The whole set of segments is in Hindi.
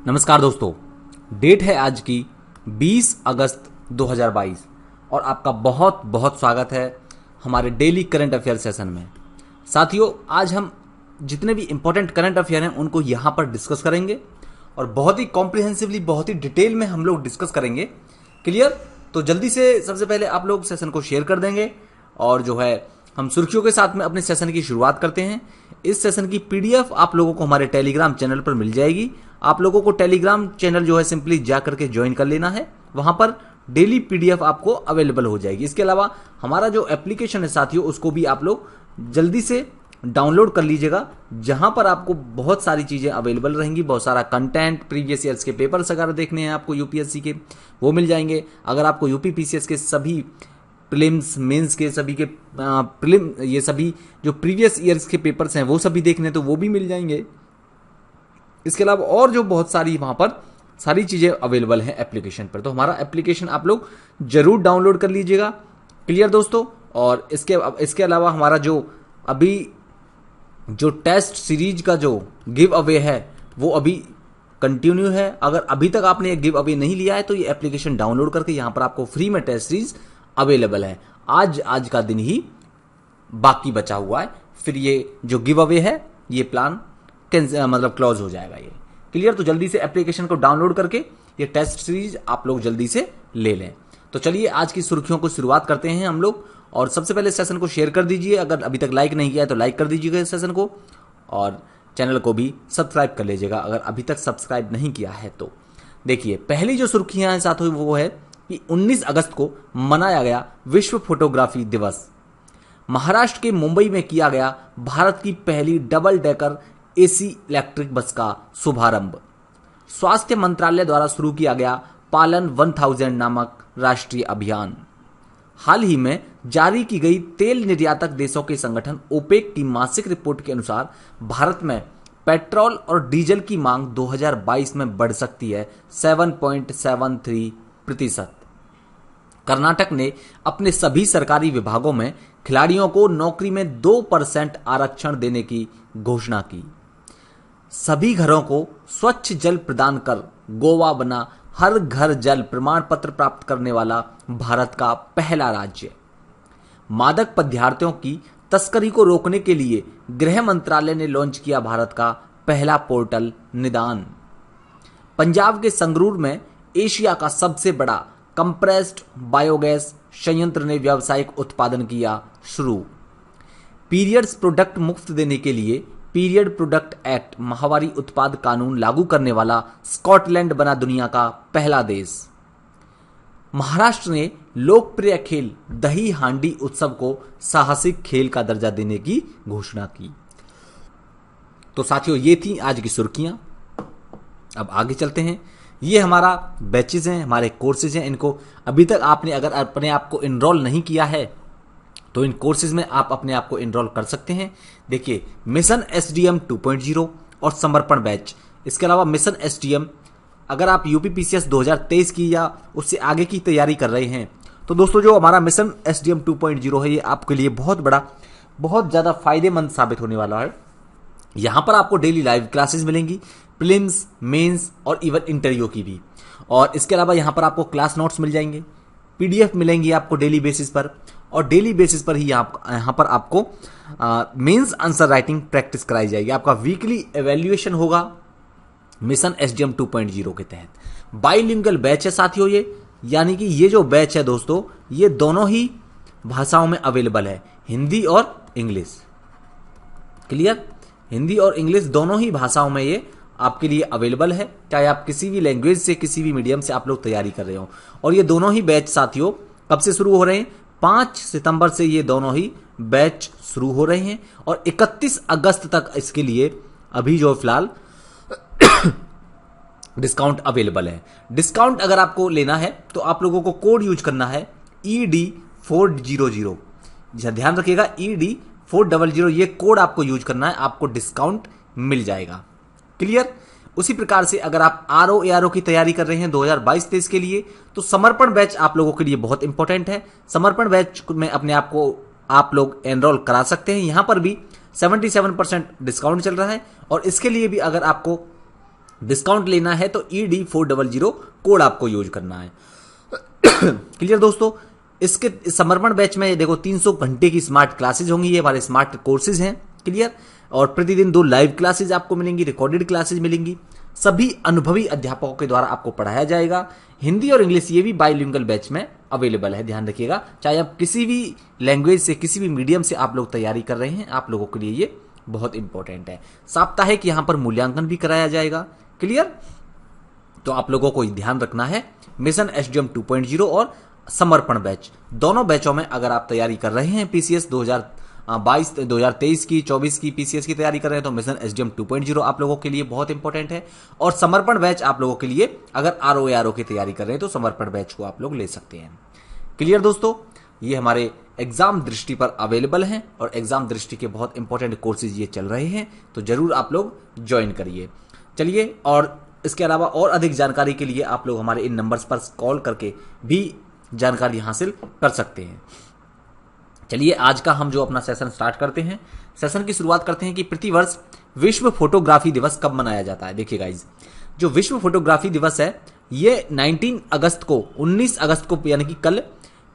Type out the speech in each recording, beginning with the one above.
नमस्कार दोस्तों, डेट है आज की 20 अगस्त 2022 और आपका बहुत बहुत स्वागत है हमारे डेली करंट अफेयर सेशन में। साथियों, आज हम जितने भी इंपॉर्टेंट करंट अफेयर हैं उनको यहाँ पर डिस्कस करेंगे और बहुत ही कॉम्प्रिहेंसिवली, बहुत ही डिटेल में हम लोग डिस्कस करेंगे। क्लियर? तो जल्दी से सबसे पहले आप लोग सेशन को शेयर कर देंगे और जो है हम सुर्खियों के साथ में अपने सेशन की शुरुआत करते हैं। इस सेशन की पीडीएफ आप लोगों को हमारे टेलीग्राम चैनल पर मिल जाएगी। आप लोगों को टेलीग्राम चैनल जो है सिंपली जा करके ज्वाइन कर लेना है, वहां पर डेली पीडीएफ आपको अवेलेबल हो जाएगी। इसके अलावा हमारा जो एप्लीकेशन है साथियों, उसको भी आप लोग जल्दी से डाउनलोड कर लीजिएगा, जहां पर आपको बहुत सारी चीजें अवेलेबल रहेंगी। बहुत सारा कंटेंट, प्रीवियस ईयर्स के पेपर्स अगर देखने हैं आपको यूपीएससी के, वो मिल जाएंगे। अगर आपको यूपी पीसीएस के सभी प्रीलिम्स, मेंस के सभी के प्रीलिम, ये सभी जो प्रीवियस ईयर्स के पेपर्स हैं वो सभी देखने, तो वो भी मिल जाएंगे। इसके अलावा और जो बहुत सारी वहां पर सारी चीजें अवेलेबल हैं एप्लीकेशन पर, तो हमारा एप्लीकेशन आप लोग जरूर डाउनलोड कर लीजिएगा। क्लियर दोस्तों? और इसके अलावा हमारा जो अभी जो टेस्ट सीरीज का जो गिव अवे है वो अभी कंटिन्यू है। अगर अभी तक आपने ये गिव अवे नहीं लिया है तो ये एप्लीकेशन डाउनलोड करके यहाँ पर आपको फ्री में टेस्ट सीरीज अवेलेबल है। आज का दिन ही बाकी बचा हुआ है, फिर ये जो गिव अवे है ये प्लान मतलब क्लोज हो जाएगा ये। क्लियर? तो जल्दी से एप्लीकेशन को डाउनलोड करके ये टेस्ट सीरीज आप लोग जल्दी से ले लें। तो चलिए आज की सुर्खियों को शुरुआत करते हैं हम लोग। और सबसे पहले सेशन को शेयर कर दीजिए, अगर अभी तक लाइक नहीं किया है तो लाइक कर दीजिएगा इस सेशन को, और चैनल को भी सब्सक्राइब कर लीजिएगा अगर अभी तक सब्सक्राइब नहीं किया है तो। देखिए, पहली जो सुर्खियां हैं साथ वो है कि 19 अगस्त को मनाया गया विश्व फोटोग्राफी दिवस। महाराष्ट्र के मुंबई में किया गया भारत की पहली double decker AC electric bus का शुभारंभ। स्वास्थ्य मंत्रालय द्वारा शुरू किया गया पालन 1000 नामक राष्ट्रीय अभियान। हाल ही में जारी की गई तेल निर्यातक देशों के संगठन ओपेक की मासिक रिपोर्ट के अनुसार भारत में पेट्रोल और डीजल की मांग 2022 में बढ़ सकती है 7.73%। कर्नाटक ने अपने सभी सरकारी विभागों में खिलाड़ियों को नौकरी में 2% आरक्षण देने की घोषणा की। सभी घरों को स्वच्छ जल प्रदान कर गोवा बना हर घर जल प्रमाण पत्र प्राप्त करने वाला भारत का पहला राज्य। मादक पदार्थों की तस्करी को रोकने के लिए गृह मंत्रालय ने लॉन्च किया भारत का पहला पोर्टल निदान। पंजाब के संगरूर में एशिया का सबसे बड़ा कंप्रेस्ड बायोगैस संयंत्र ने व्यावसायिक उत्पादन किया शुरू। पीरियड्स प्रोडक्ट मुफ्त देने के लिए पीरियड प्रोडक्ट एक्ट माहवारी उत्पाद कानून लागू करने वाला स्कॉटलैंड बना दुनिया का पहला देश। महाराष्ट्र ने लोकप्रिय खेल दही हांडी उत्सव को साहसिक खेल का दर्जा देने की घोषणा की। तो साथियों, ये थी आज की सुर्खियां। अब आगे चलते हैं। ये हमारा बैचेज हैं, हमारे कोर्सेज हैं। इनको अभी तक आपने अगर अपने आप को इनरोल नहीं किया है तो इन कोर्सेज में आप अपने आप को इनरोल कर सकते हैं। देखिए, मिशन एसडीएम 2.0 और समर्पण बैच। इसके अलावा मिशन एसडीएम, अगर आप यूपी पीसीएस 2023 की या उससे आगे की तैयारी कर रहे हैं तो दोस्तों जो हमारा मिशन एसडीएम 2.0 है ये आपके लिए बहुत बड़ा, बहुत ज्यादा फायदेमंद साबित होने वाला है। यहां पर आपको डेली लाइव क्लासेस मिलेंगी, प्रीलिम्स, मेंस और इवन इंटरव्यू की भी। और इसके अलावा यहां पर आपको क्लास नोट्स मिल जाएंगे, पीडीएफ मिलेंगी आपको डेली बेसिस पर, और डेली बेसिस पर ही यहां पर आपको मेंस आंसर राइटिंग प्रैक्टिस कराई जाएगी। आपका वीकली एवेल्युएशन होगा मिशन एसडीएम 2.0 के तहत। बाइलिंगुअल बैच है साथियों ये, यानी कि ये जो बैच है दोस्तों ये दोनों ही भाषाओं में अवेलेबल है, हिंदी और इंग्लिश। क्लियर? हिंदी और इंग्लिश दोनों ही भाषाओं में ये आपके लिए अवेलेबल है, चाहे आप किसी भी लैंग्वेज से, किसी भी मीडियम से आप लोग तैयारी कर रहे हो। और ये दोनों ही बैच साथियों कब से शुरू हो रहे हैं? 5 सितंबर से ये दोनों ही बैच शुरू हो रहे हैं और 31 अगस्त तक इसके लिए अभी जो फिलहाल डिस्काउंट अवेलेबल है। डिस्काउंट अगर आपको लेना है तो आप लोगों को कोड यूज करना है ED400। ध्यान रखिएगा, ED400 ये कोड आपको यूज करना है, आपको डिस्काउंट मिल जाएगा। क्लियर? उसी प्रकार से अगर आप आरओ एआरओ की तैयारी कर रहे हैं 2022-23 के लिए तो समर्पण बैच आप लोगों के लिए बहुत इंपॉर्टेंट है। समर्पण बैच में अपने आप को आप लोग एनरोल करा सकते हैं। यहां पर भी 77% डिस्काउंट चल रहा है और इसके लिए भी अगर आपको डिस्काउंट लेना है तो ED400 कोड आपको यूज करना है। क्लियर दोस्तों। इसके समर्पण बैच में देखो 300 घंटे की स्मार्ट क्लासेज होंगी, ये हमारे स्मार्ट कोर्सेज हैं। क्लियर। और प्रतिदिन 2 लाइव क्लासेज आपको मिलेंगी, रिकॉर्डेड क्लासेज मिलेंगी, सभी अनुभवी अध्यापकों के द्वारा आपको पढ़ाया जाएगा। हिंदी और इंग्लिश ये भी बाइलिंगुअल बैच में अवेलेबल है, ध्यान रखिएगा। चाहे आप किसी भी लैंग्वेज से, किसी भी मीडियम से आप लोग तैयारी कर रहे हैं, आप लोगों के लिए ये बहुत इंपॉर्टेंट है। साप्ताहिक यहां पर मूल्यांकन भी कराया जाएगा। क्लियर। तो आप लोगों को ध्यान रखना है, मिशन SDM 2.0 और समर्पण बैच, दोनों बैचों में अगर आप तैयारी कर रहे हैं PCS 2023 की 24 की PCS की तैयारी कर रहे हैं तो मिशन SDM 2.0 आप लोगों के लिए बहुत इंपॉर्टेंट है। और समर्पण बैच आप लोगों के लिए, अगर RO की तैयारी कर रहे हैं तो समर्पण बैच को आप लोग ले सकते हैं। क्लियर दोस्तों। ये हमारे एग्जाम दृष्टि पर अवेलेबल हैं और एग्जाम दृष्टि के बहुत इंपॉर्टेंट कोर्सेज ये चल रहे हैं, तो जरूर आप लोग ज्वाइन करिए। चलिए, और इसके अलावा और अधिक जानकारी के लिए आप लोग हमारे इन नंबर्स पर कॉल करके भी जानकारी हासिल कर सकते हैं। चलिए, आज का हम जो अपना सेशन स्टार्ट करते हैं, सेशन की शुरुआत करते हैं कि प्रतिवर्ष विश्व फोटोग्राफी दिवस कब मनाया जाता है। देखिए गाइज, जो विश्व फोटोग्राफी दिवस है ये 19 अगस्त को, 19 अगस्त को यानी कि कल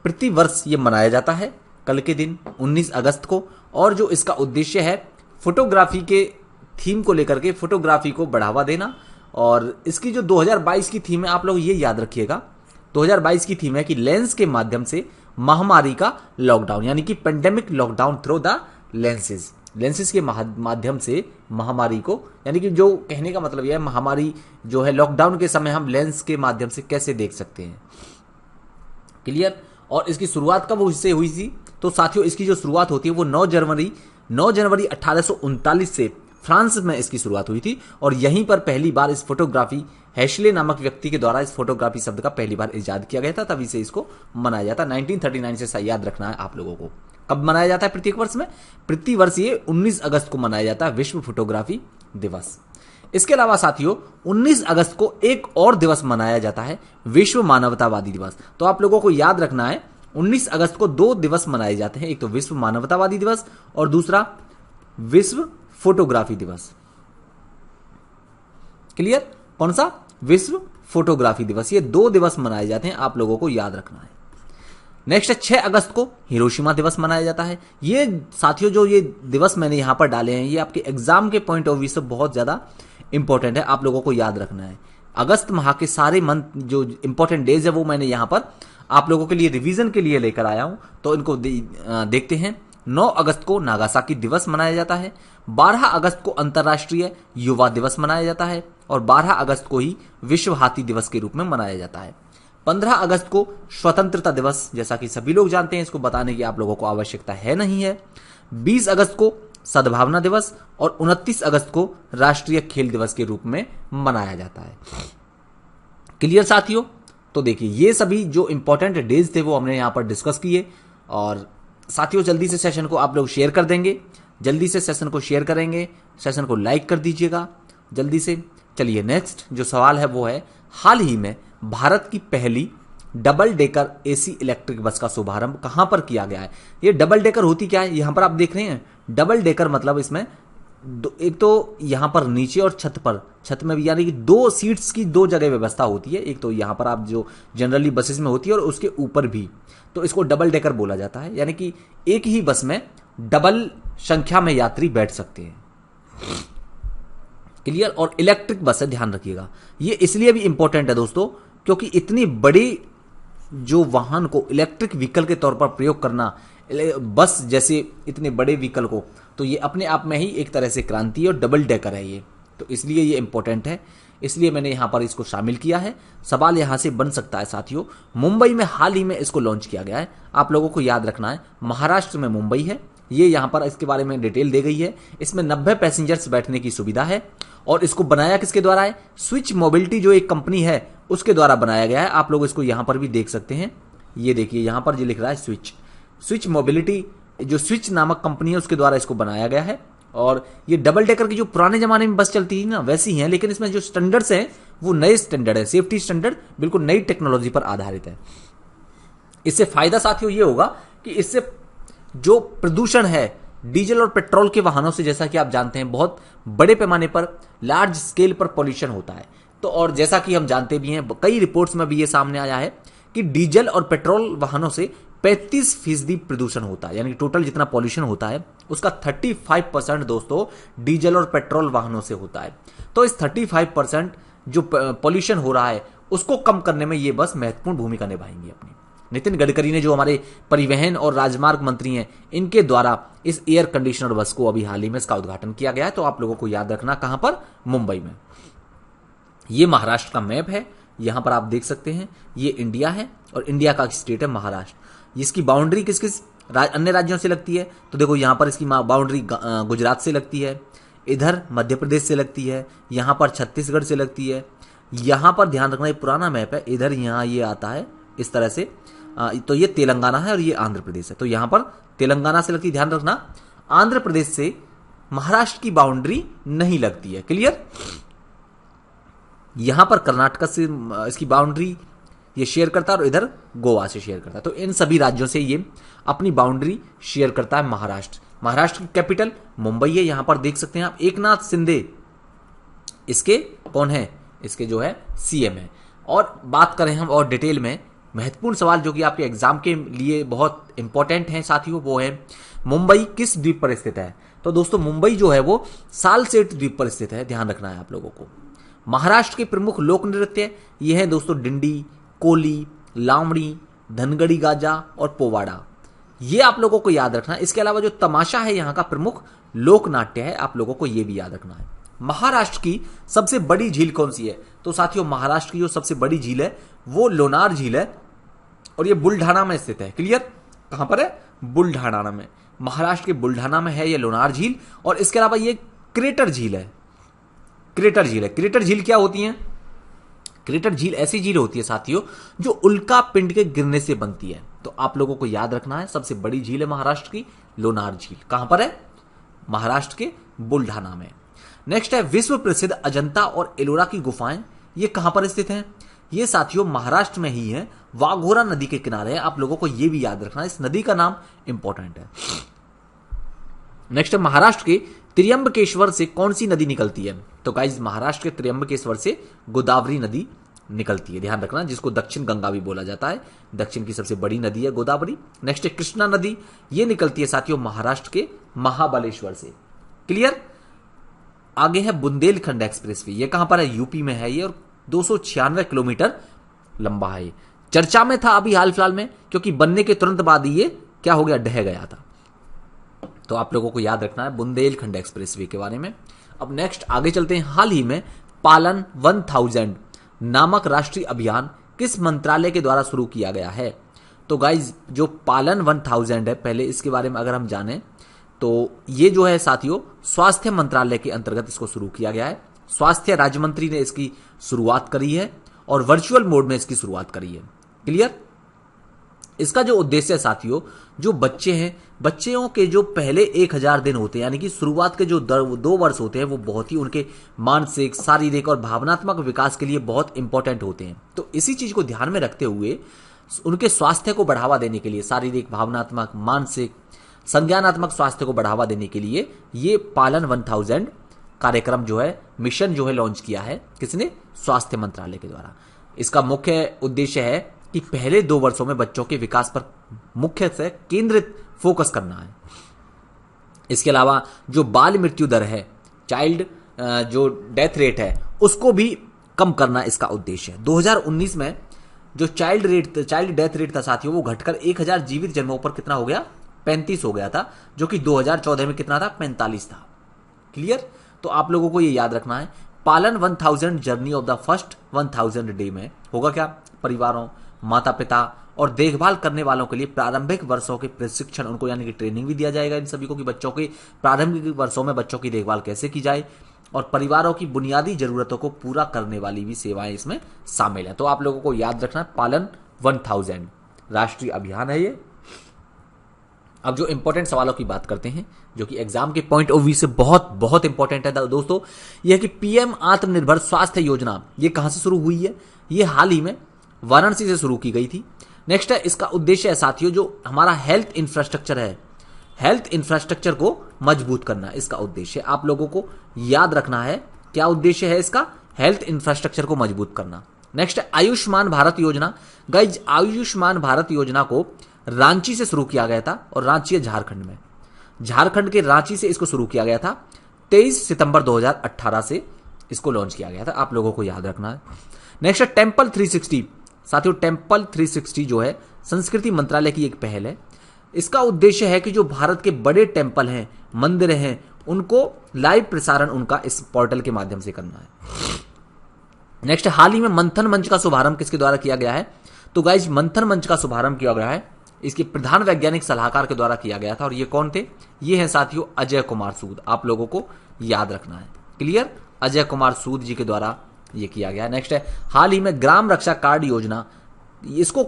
प्रतिवर्ष ये मनाया जाता है, कल के दिन 19 अगस्त को। और जो इसका उद्देश्य है फोटोग्राफी के थीम को लेकर के, फोटोग्राफी को बढ़ावा देना। और इसकी जो 2022 की थीम है, आप लोग ये याद रखिएगा, 2022 की थीम है कि लेंस के माध्यम से महामारी का लॉकडाउन, यानी कि pandemic lockdown through the lenses, lenses के माध्यम से महामारी को, यानी कि जो कहने का मतलब यह है महामारी जो है लॉकडाउन के समय हम लेंस के माध्यम से कैसे देख सकते हैं। क्लियर। और इसकी शुरुआत कब इससे हुई थी, तो साथियों इसकी जो शुरुआत होती है वो 9 जनवरी 1839 से फ्रांस में इसकी शुरुआत हुई थी। और यहीं पर पहली बार इस फोटोग्राफी, हेशले नामक व्यक्ति के द्वारा इस फोटोग्राफी शब्द का पहली बार इजाद किया गया था, तभी से इसको मनाया जाता है। 1939 से याद रखना है आप लोगों को। कब मनाया जाता है प्रत्येक वर्ष में, प्रति वर्ष ये 19 अगस्त को मनाया जाता है विश्व फोटोग्राफी दिवस। इसके अलावा साथियों 19 अगस्त को एक और दिवस मनाया जाता है, विश्व मानवतावादी दिवस। तो आप लोगों को याद रखना है 19 अगस्त को 2 दिवस मनाए जाते हैं, एक तो विश्व मानवतावादी दिवस और दूसरा विश्व फोटोग्राफी दिवस। क्लियर। कौन सा, विश्व फोटोग्राफी दिवस। ये 2 दिवस मनाए जाते हैं, आप लोगों को याद रखना है। नेक्स्ट 6 अगस्त को हिरोशिमा दिवस मनाया जाता है। ये साथियों जो ये दिवस मैंने यहां पर डाले हैं, ये आपके एग्जाम के पॉइंट ऑफ व्यू से बहुत ज्यादा इंपॉर्टेंट है, आप लोगों को याद रखना है। अगस्त माह के सारे मंथ जो इंपॉर्टेंट डेज है वो मैंने यहां पर आप लोगों के लिए रिवीजन के लिए लेकर आया हूं, तो इनको देखते हैं। 9 अगस्त को नागासाकी दिवस मनाया जाता है। 12 अगस्त को अंतर्राष्ट्रीय युवा दिवस मनाया जाता है और 12 अगस्त को ही विश्व हाथी दिवस के रूप में मनाया जाता है। 15 अगस्त को स्वतंत्रता दिवस, जैसा कि सभी लोग जानते हैं, इसको बताने की आप लोगों को आवश्यकता है नहीं है। 20 अगस्त को सद्भावना दिवस और 29 अगस्त को राष्ट्रीय खेल दिवस के रूप में मनाया जाता है। क्लियर साथियों। तो देखिए ये सभी जो इंपॉर्टेंट डेज थे वो हमने यहां पर डिस्कस किए। और साथियों जल्दी से सेशन को आप लोग शेयर कर देंगे, जल्दी से सेशन को शेयर करेंगे, सेशन को लाइक कर दीजिएगा जल्दी से। चलिए नेक्स्ट जो सवाल है वो है, हाल ही में भारत की पहली double decker AC electric bus का शुभारंभ कहां पर किया गया है। ये डबल डेकर होती क्या है, यहां पर आप देख रहे हैं डबल डेकर मतलब इसमें एक तो यहां पर नीचे और छत में भी, यानी कि 2 सीट्स की 2 जगह व्यवस्था होती है। एक तो यहां पर आप जो जनरली बसेस में होती है और उसके ऊपर भी, तो इसको डबल डेकर बोला जाता है, यानी कि एक ही बस में डबल संख्या में यात्री बैठ सकते हैं। क्लियर। और इलेक्ट्रिक बस है, ध्यान रखिएगा। ये इसलिए भी इंपॉर्टेंट है दोस्तों क्योंकि इतनी बड़ी जो वाहन को इलेक्ट्रिक व्हीकल के तौर पर प्रयोग करना, बस जैसे इतने बड़े व्हीकल को, तो ये अपने आप में ही एक तरह से क्रांति और डबल डेकर है ये, तो इसलिए ये इंपॉर्टेंट है, इसलिए मैंने यहां पर इसको शामिल किया है। सवाल यहां से बन सकता है साथियों, मुंबई में हाल ही में इसको लॉन्च किया गया है, आप लोगों को याद रखना है महाराष्ट्र में मुंबई है ये, यहां पर इसके बारे में डिटेल दी गई है। इसमें 90 पैसेंजर्स बैठने की सुविधा है और इसको बनाया किसके द्वारा है, स्विच मोबिलिटी जो एक कंपनी है उसके द्वारा बनाया गया है। आप लोग इसको यहां पर भी देख सकते हैं, ये देखिए यहां पर जो लिख रहा है स्विच मोबिलिटी, जो स्विच नामक कंपनी है उसके द्वारा इसको बनाया गया है। और ये डबल डेकर की जो पुराने जमाने में बस चलती थी ना वैसी है, लेकिन इसमें जो स्टैंडर्ड्स हैं वो नए स्टैंडर्ड है, सेफ्टी स्टैंडर्ड बिल्कुल नई टेक्नोलॉजी पर आधारित है। इससे फायदा साथियों ये होगा कि इससे जो प्रदूषण है डीजल और पेट्रोल के वाहनों से जैसा कि आप जानते हैं बहुत बड़े पैमाने पर लार्ज स्केल पर पॉल्यूशन होता है। तो और जैसा कि हम जानते भी हैं, कई रिपोर्ट्स में भी ये सामने आया है कि डीजल और पेट्रोल वाहनों से 35% प्रदूषण होता है, यानी टोटल जितना पॉल्यूशन होता है उसका 35% दोस्तों डीजल और पेट्रोल वाहनों से होता है। तो इस 35% जो पॉल्यूशन हो रहा है उसको कम करने में ये बस महत्वपूर्ण भूमिका निभाएंगी अपनी। नितिन गडकरी ने, जो हमारे परिवहन और राजमार्ग मंत्री हैं, इनके द्वारा इस एयर कंडीशनर बस को अभी हाल ही में इसका उद्घाटन किया गया है। तो आप लोगों को याद रखना कहां पर, मुंबई में। ये महाराष्ट्र का मैप है, यहां पर आप देख सकते हैं ये इंडिया है और इंडिया का स्टेट है महाराष्ट्र। इसकी बाउंड्री किस किस अन्य राज्यों से लगती है, तो देखो यहां पर इसकी बाउंड्री गुजरात से लगती है, इधर मध्य प्रदेश से लगती है, यहां पर छत्तीसगढ़ से लगती है। यहां पर ध्यान रखना, ये पुराना मैप है, इधर यहां ये आता है इस तरह से, तो ये तेलंगाना है और ये आंध्र प्रदेश है। तो यहां पर तेलंगाना से लगती है, ध्यान रखना। आंध्र प्रदेश से महाराष्ट्र की बाउंड्री नहीं लगती है, क्लियर। यहां पर कर्नाटक से इसकी बाउंड्री ये शेयर करता है और इधर गोवा से शेयर करता है। तो इन सभी राज्यों से ये अपनी बाउंड्री शेयर करता है महाराष्ट्र। महाराष्ट्र की कैपिटल मुंबई है, यहां पर देख सकते हैं आप। एकनाथ शिंदे इसके कौन है, इसके जो है सीएम है। और बात करें हम और डिटेल में, महत्वपूर्ण सवाल जो कि आपके एग्जाम के लिए बहुत इंपॉर्टेंट है साथियों, वो है मुंबई किस द्वीप पर स्थित है। तो दोस्तों मुंबई जो है वो सालसेट द्वीप पर स्थित है, ध्यान रखना है आप लोगों को। महाराष्ट्र के प्रमुख लोक नृत्य ये हैं दोस्तों डिंडी, कोली, लावणी, धनगड़ी गाजा और पोवाड़ा। ये आप लोगों को याद रखना है। इसके अलावा जो तमाशा है यहाँ का प्रमुख लोक नाट्य है, आप लोगों को ये भी याद रखना है। महाराष्ट्र की सबसे बड़ी झील कौन सी है, तो साथियों महाराष्ट्र की जो सबसे बड़ी झील है वो लोनार झील है और ये बुल्ढाना में स्थित है, क्लियर। कहां पर है, बुल्ढाना में, महाराष्ट्र के बुल्ढाना में है ये लोनार झील। और इसके अलावा ये क्रेटर झील है, क्रेटर झील है। क्रेटर झील क्या होती है, क्रेटर झील ऐसी झील होती है साथियों जो उल्का पिंड के गिरने से बनती है। तो आप लोगों को याद रखना है, सबसे बड़ी झील है महाराष्ट्र की लोनार झील। कहां पर है, महाराष्ट्र के बुल्ढाना में। नेक्स्ट है विश्व प्रसिद्ध अजंता और एलोरा की गुफाएं, ये कहां पर स्थित हैं, ये साथियों महाराष्ट्र में ही है, वाघोरा नदी के किनारे है। आप लोगों को यह भी याद रखना है, इस नदी का नाम इंपॉर्टेंट है। नेक्स्ट है महाराष्ट्र के त्र्यंबकेश्वर से कौन सी नदी निकलती है, तो गाइस महाराष्ट्र के त्र्यंबकेश्वर से गोदावरी नदी निकलती है, ध्यान रखना, जिसको दक्षिण गंगा भी बोला जाता है। दक्षिण की सबसे बड़ी नदी है गोदावरी। नेक्स्ट है कृष्णा नदी, ये निकलती है साथियों महाराष्ट्र के महाबलेश्वर से, क्लियर। आगे है बुंदेलखंड एक्सप्रेसवे, ये कहां पर है, यूपी में है ये, और 296 किलोमीटर लंबा है। चर्चा में था अभी हाल फिलहाल में, क्योंकि बनने के तुरंत बाद ही ये क्या हो गया, ढह गया था। तो आप लोगों को याद रखना है बुंदेलखंड एक्सप्रेसवे के बारे में। अब नेक्स्ट आगे चलते हैं। हाल ही में पालन 1000 नामक राष्ट्रीय अभियान किस मंत्रालय के द्वारा शुरू किया गया है, तो गाइज जो पालन 1000 है, पहले इसके बारे में अगर हम जानें तो ये जो है साथियों स्वास्थ्य मंत्रालय के अंतर्गत इसको शुरू किया गया है। स्वास्थ्य राज्य मंत्री ने इसकी शुरुआत करी है और वर्चुअल मोड में इसकी शुरुआत करी है, क्लियर। इसका जो उद्देश्य है साथियों, जो बच्चे हैं, बच्चों के जो पहले 1000 दिन होते हैं, यानी कि शुरुआत के जो 2 वर्ष होते हैं, वो बहुत ही उनके मानसिक, शारीरिक और भावनात्मक विकास के लिए बहुत इंपॉर्टेंट होते हैं। तो इसी चीज को ध्यान में रखते हुए उनके स्वास्थ्य को बढ़ावा देने के लिए, शारीरिक, भावनात्मक, मानसिक, संज्ञानात्मक स्वास्थ्य को बढ़ावा देने के लिए ये पालन 1000 कार्यक्रम जो है, मिशन जो है लॉन्च किया है, किसने, स्वास्थ्य मंत्रालय के द्वारा। इसका मुख्य उद्देश्य है कि पहले 2 वर्षों में बच्चों के विकास पर मुख्य से केंद्रित फोकस करना है। इसके अलावा जो बाल मृत्यु दर है, चाइल्ड जो डेथ रेट है, उसको भी कम करना इसका उद्देश्य है। 2019 में जो चाइल्ड डेथ रेट था साथियों, वो घटकर 1000 जीवित जन्मों पर कितना हो गया, 35 हो गया था, जो कि 2014 में कितना था, 45 था, क्लियर। तो आप लोगों को ये याद रखना है, पालन 1000 journey of the first 1000 day में होगा क्या, परिवारों, माता पिता और देखभाल करने वालों के लिए प्रारंभिक वर्षों के प्रशिक्षण, उनको यानी कि ट्रेनिंग भी दिया जाएगा इन सभी को, कि बच्चों के प्रारंभिक वर्षों में बच्चों की देखभाल कैसे की जाए, और परिवारों की बुनियादी जरूरतों को पूरा करने वाली भी सेवाएं इसमें शामिल है। तो आप लोगों को याद रखना है, पालन 1000 राष्ट्रीय अभियान है ये। अब जो इंपॉर्टेंट सवालों की बात करते हैं, जो कि एग्जाम के पॉइंट ऑफ व्यू से बहुत बहुत इंपॉर्टेंट है दोस्तों, यह कि पीएम आत्मनिर्भर स्वास्थ्य योजना ये कहां से शुरू हुई है, ये हाल ही में वाराणसी से शुरू की गई थी। नेक्स्ट है, इसका उद्देश्य है साथियों, जो हमारा हेल्थ इंफ्रास्ट्रक्चर है, हेल्थ इंफ्रास्ट्रक्चर को मजबूत करना इसका उद्देश्य। आप लोगों को याद रखना है क्या उद्देश्य है इसका, हेल्थ इंफ्रास्ट्रक्चर को मजबूत करना। नेक्स्ट है आयुष्मान भारत योजना। गाइज आयुष्मान भारत योजना को रांची से शुरू किया गया था, और रांची है झारखंड में, झारखंड के रांची से इसको शुरू किया गया था। 23 सितंबर 2018 से इसको लॉन्च किया गया था, आप लोगों को याद रखना है। नेक्स्ट है टेम्पल 360। साथियों टेम्पल 360 जो है संस्कृति मंत्रालय की एक पहल है। इसका उद्देश्य है कि जो भारत के बड़े टेम्पल हैं, मंदिर हैं, उनको लाइव प्रसारण उनका इस पोर्टल के माध्यम से करना है। नेक्स्ट हाल ही में मंथन मंच का शुभारंभ किसके द्वारा किया गया है, तो गाइज मंथन मंच का शुभारंभ किया गया है इसके प्रधान वैज्ञानिक सलाहकार के द्वारा किया गया था, और ये कौन थे, ये हैं साथियों अजय कुमार सूद। आप लोगों को याद रखना है, क्लियर, अजय कुमार सूद जी के द्वारा ये किया गया। नेक्स्ट है हाल ही में ग्राम रक्षा कार्ड योजना, इसको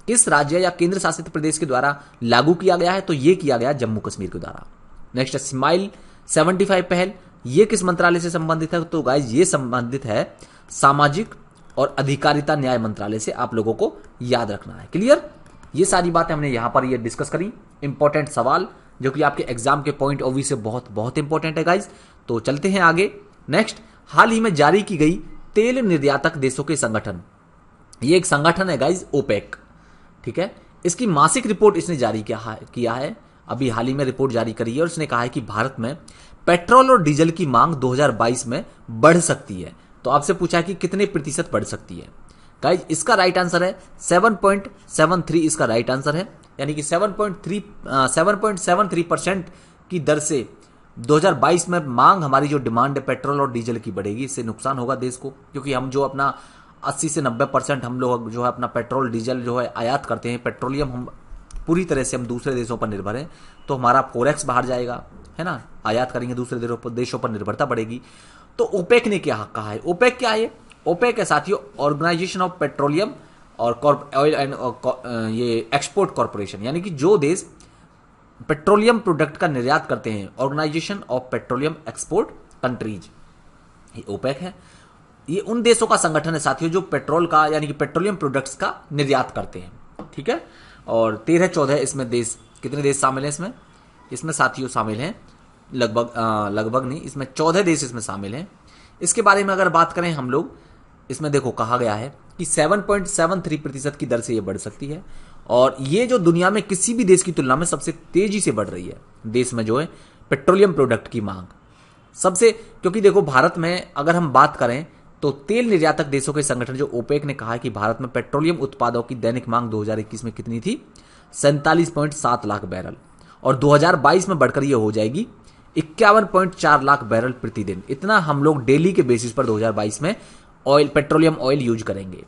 किस राज्य या केंद्र शासित प्रदेश के द्वारा लागू किया गया है, तो ये किया गया जम्मू कश्मीर के द्वारा। नेक्स्ट है स्माइल 75 पहल, ये किस मंत्रालय से संबंधित है, तो गाइज ये संबंधित है सामाजिक और अधिकारिता न्याय मंत्रालय से, आप लोगों को याद रखना है, क्लियर। ये सारी बातें हमने यहां पर ये डिस्कस करी, इंपॉर्टेंट सवाल जो कि आपके एग्जाम के पॉइंट ऑफ व्यू से बहुत बहुत इंपॉर्टेंट है गाइज। तो चलते हैं आगे। नेक्स्ट हाल ही में जारी की गई तेल निर्यातक देशों के संगठन, ये एक संगठन है गाइज ओपेक, ठीक है। इसकी मासिक रिपोर्ट इसने जारी किया है, अभी हाल ही में रिपोर्ट जारी करी है, और इसने कहा है कि भारत में पेट्रोल और डीजल की मांग 2022 में बढ़ सकती है। तो आपसे पूछा है कि कितने प्रतिशत बढ़ सकती है, गाइज इसका राइट आंसर है 7.73, इसका राइट आंसर है, यानी कि 7.73% की दर से 2022 में मांग, हमारी जो डिमांड है पेट्रोल और डीजल की बढ़ेगी। इससे नुकसान होगा देश को, क्योंकि हम जो अपना 80 से 90% हम लोग जो है अपना पेट्रोल डीजल जो है आयात करते हैं, पेट्रोलियम हम पूरी तरह से हम दूसरे देशों पर निर्भर हैं, तो हमारा फोरेक्स बाहर जाएगा, है ना, आयात करेंगे दूसरे देशों पर निर्भरता बढ़ेगी। तो ओपेक ने क्या कहा है, ओपेक क्या है, ओपेक है साथियों ऑर्गेनाइजेशन ऑफ पेट्रोलियम और ऑयल एंड ये एक्सपोर्ट कॉर्पोरेशन, यानी कि जो देश पेट्रोलियम प्रोडक्ट का निर्यात करते हैं, organisation of petroleum export countries, ये ओपेक है। ये उन देशों का संगठन है साथियों जो पेट्रोल का यानी कि पेट्रोलियम प्रोडक्ट्स का निर्यात करते हैं, ठीक है। और 13-14 इसमें देश, कितने देश शामिल हैं इसमें साथियों शामिल हैं लगभग नहीं, इसमें 14 देश इसमें शामिल हैं। इसके बारे में अगर बात करें हम लोग, इसमें देखो कहा गया है कि 7.73% की दर से ये बढ़ सकती है, और ये जो दुनिया में किसी भी देश की तुलना में सबसे तेजी से बढ़ रही है, देश में जो है पेट्रोलियम प्रोडक्ट की मांग सबसे, क्योंकि देखो भारत में अगर हम बात करें तो तेल निर्यातक देशों के संगठन जो ओपेक ने कहा है कि भारत में पेट्रोलियम उत्पादों की दैनिक मांग 2021 में कितनी थी, 47.7 लाख बैरल, और 2022 में बढ़कर ये हो जाएगी 51.4 लाख बैरल प्रतिदिन। इतना हम लोग डेली के बेसिस पर 2022 में ऑयल, पेट्रोलियम ऑयल यूज करेंगे।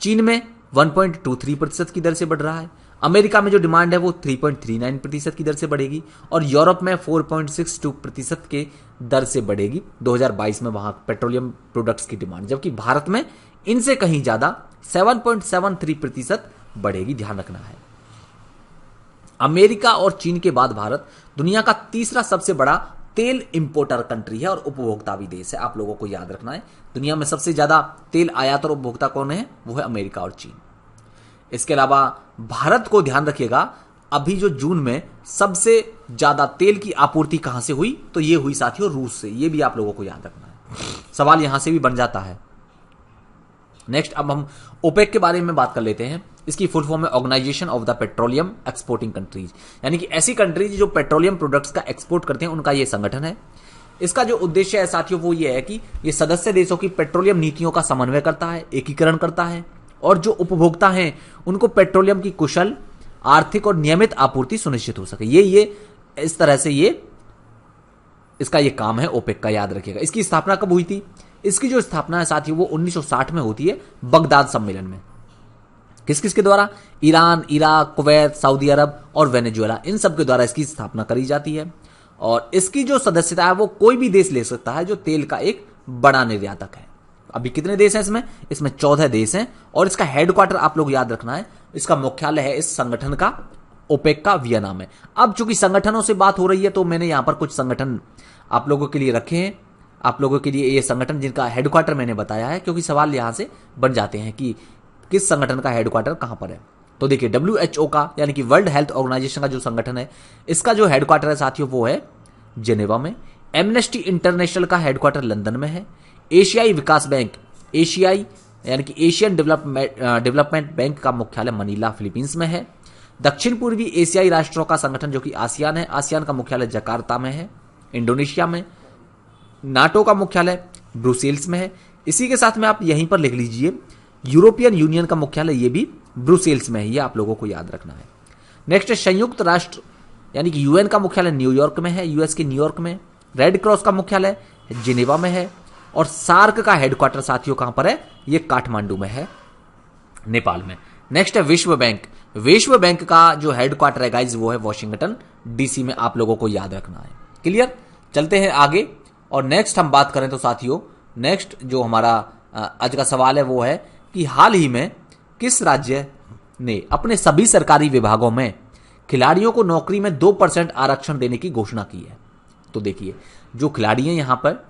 चीन में 1.23% की दर से बढ़ रहा है, अमेरिका में जो डिमांड है वो 3.39% की दर से बढ़ेगी, और यूरोप में 4.62% के दर से बढ़ेगी 2022 में वहां पेट्रोलियम प्रोडक्ट्स की डिमांड, जबकि भारत में इनसे कहीं ज्यादा 7.73% बढ़ेगी, ध्यान रखना है। अमेरिका और चीन के बाद भारत दुनिया का तीसरा सबसे बड़ा तेल इंपोर्टर कंट्री है और उपभोक्ता भी देश है, आप लोगों को याद रखना है। दुनिया में सबसे ज्यादा तेल आयात और उपभोक्ता कौन है, वो है अमेरिका और चीन। इसके अलावा भारत को ध्यान रखिएगा, अभी जो जून में सबसे ज्यादा तेल की आपूर्ति कहां से हुई, तो ये हुई साथियों रूस से, ये भी आप लोगों को याद रखना है, सवाल यहां से भी बन जाता है। नेक्स्ट अब हम ओपेक के बारे में बात कर लेते हैं। इसकी फुल फॉर्म है organisation of the petroleum exporting countries, यानी कि ऐसी कंट्रीज जो पेट्रोलियम प्रोडक्ट्स का एक्सपोर्ट करते हैं, उनका ये संगठन है। इसका जो उद्देश्य है साथियों वो ये है कि ये सदस्य देशों की पेट्रोलियम नीतियों का समन्वय करता है, एकीकरण करता है, और जो उपभोक्ता हैं उनको पेट्रोलियम की कुशल, आर्थिक और नियमित आपूर्ति सुनिश्चित हो सके। ये इस तरह से इसका ये काम है ओपेक का, याद रखिएगा। इसकी स्थापना कब हुई थी, इसकी जो स्थापना है साथियों वो 1960 में होती है बगदाद सम्मेलन में। किस किस के द्वारा, ईरान, इराक, कुवैत, सऊदी अरब और वेनेजुएला, इन सब के द्वारा इसकी स्थापना करी जाती है। और इसकी जो सदस्यता है वो कोई भी देश ले सकता है जो तेल का एक बड़ा निर्यातक है। अभी कितने देश हैं इसमें 14 देश हैं, और इसका हेडक्वार्टर आप लोग याद रखना है, इसका मुख्यालय है इस संगठन का, ओपेक का वियना में। अब चूंकि संगठनों से बात हो रही है तो मैंने यहां पर कुछ संगठन आप लोगों के लिए रखे हैं, आप लोगों के लिए ये संगठन जिनका हेडक्वार्टर मैंने बताया है, क्योंकि सवाल यहां से बन जाते हैं कि किस संगठन का हेडक्वार्टर कहां पर है। तो देखिए WHO का यानी कि वर्ल्ड हेल्थ ऑर्गेनाइजेशन का जो संगठन है, इसका जो हेडक्वार्टर है साथियों वो है जेनेवा में। एमनेस्टी इंटरनेशनल का हेडक्वार्टर लंदन में है। एशियाई विकास बैंक, एशियाई यानी कि एशियन डेवलपमेंट बैंक का मुख्यालय मनीला फिलीपींस में है। दक्षिण पूर्वी एशियाई राष्ट्रों का संगठन जो कि आसियान है, आसियान का मुख्यालय जकार्ता में है, इंडोनेशिया में। नाटो का मुख्यालय ब्रुसेल्स में है। इसी के साथ में आप यहीं पर लिख लीजिए यूरोपियन यूनियन का मुख्यालय ये भी ब्रुसेल्स में है, ये आप लोगों को याद रखना है। नेक्स्ट संयुक्त राष्ट्र यानी कि यूएन का मुख्यालय न्यूयॉर्क में है, यूएस के न्यूयॉर्क में। रेड क्रॉस का मुख्यालय जिनेवा में है। और सार्क का हेडक्वार्टर साथियों कहां पर है, ये काठमांडू में है, नेपाल में। नेक्स्ट है विश्व बैंक। विश्व बैंक का जो हेडक्वार्टर है गाइज वो है वॉशिंगटन डीसी में, आप लोगों को याद रखना है। क्लियर, चलते हैं आगे। और नेक्स्ट हम बात करें तो साथियों नेक्स्ट जो हमारा आज का सवाल है वो है कि हाल ही में किस राज्य ने अपने सभी सरकारी विभागों में खिलाड़ियों को नौकरी में 2% आरक्षण देने की घोषणा की है। तो देखिए जो खिलाड़ी हैं यहां पर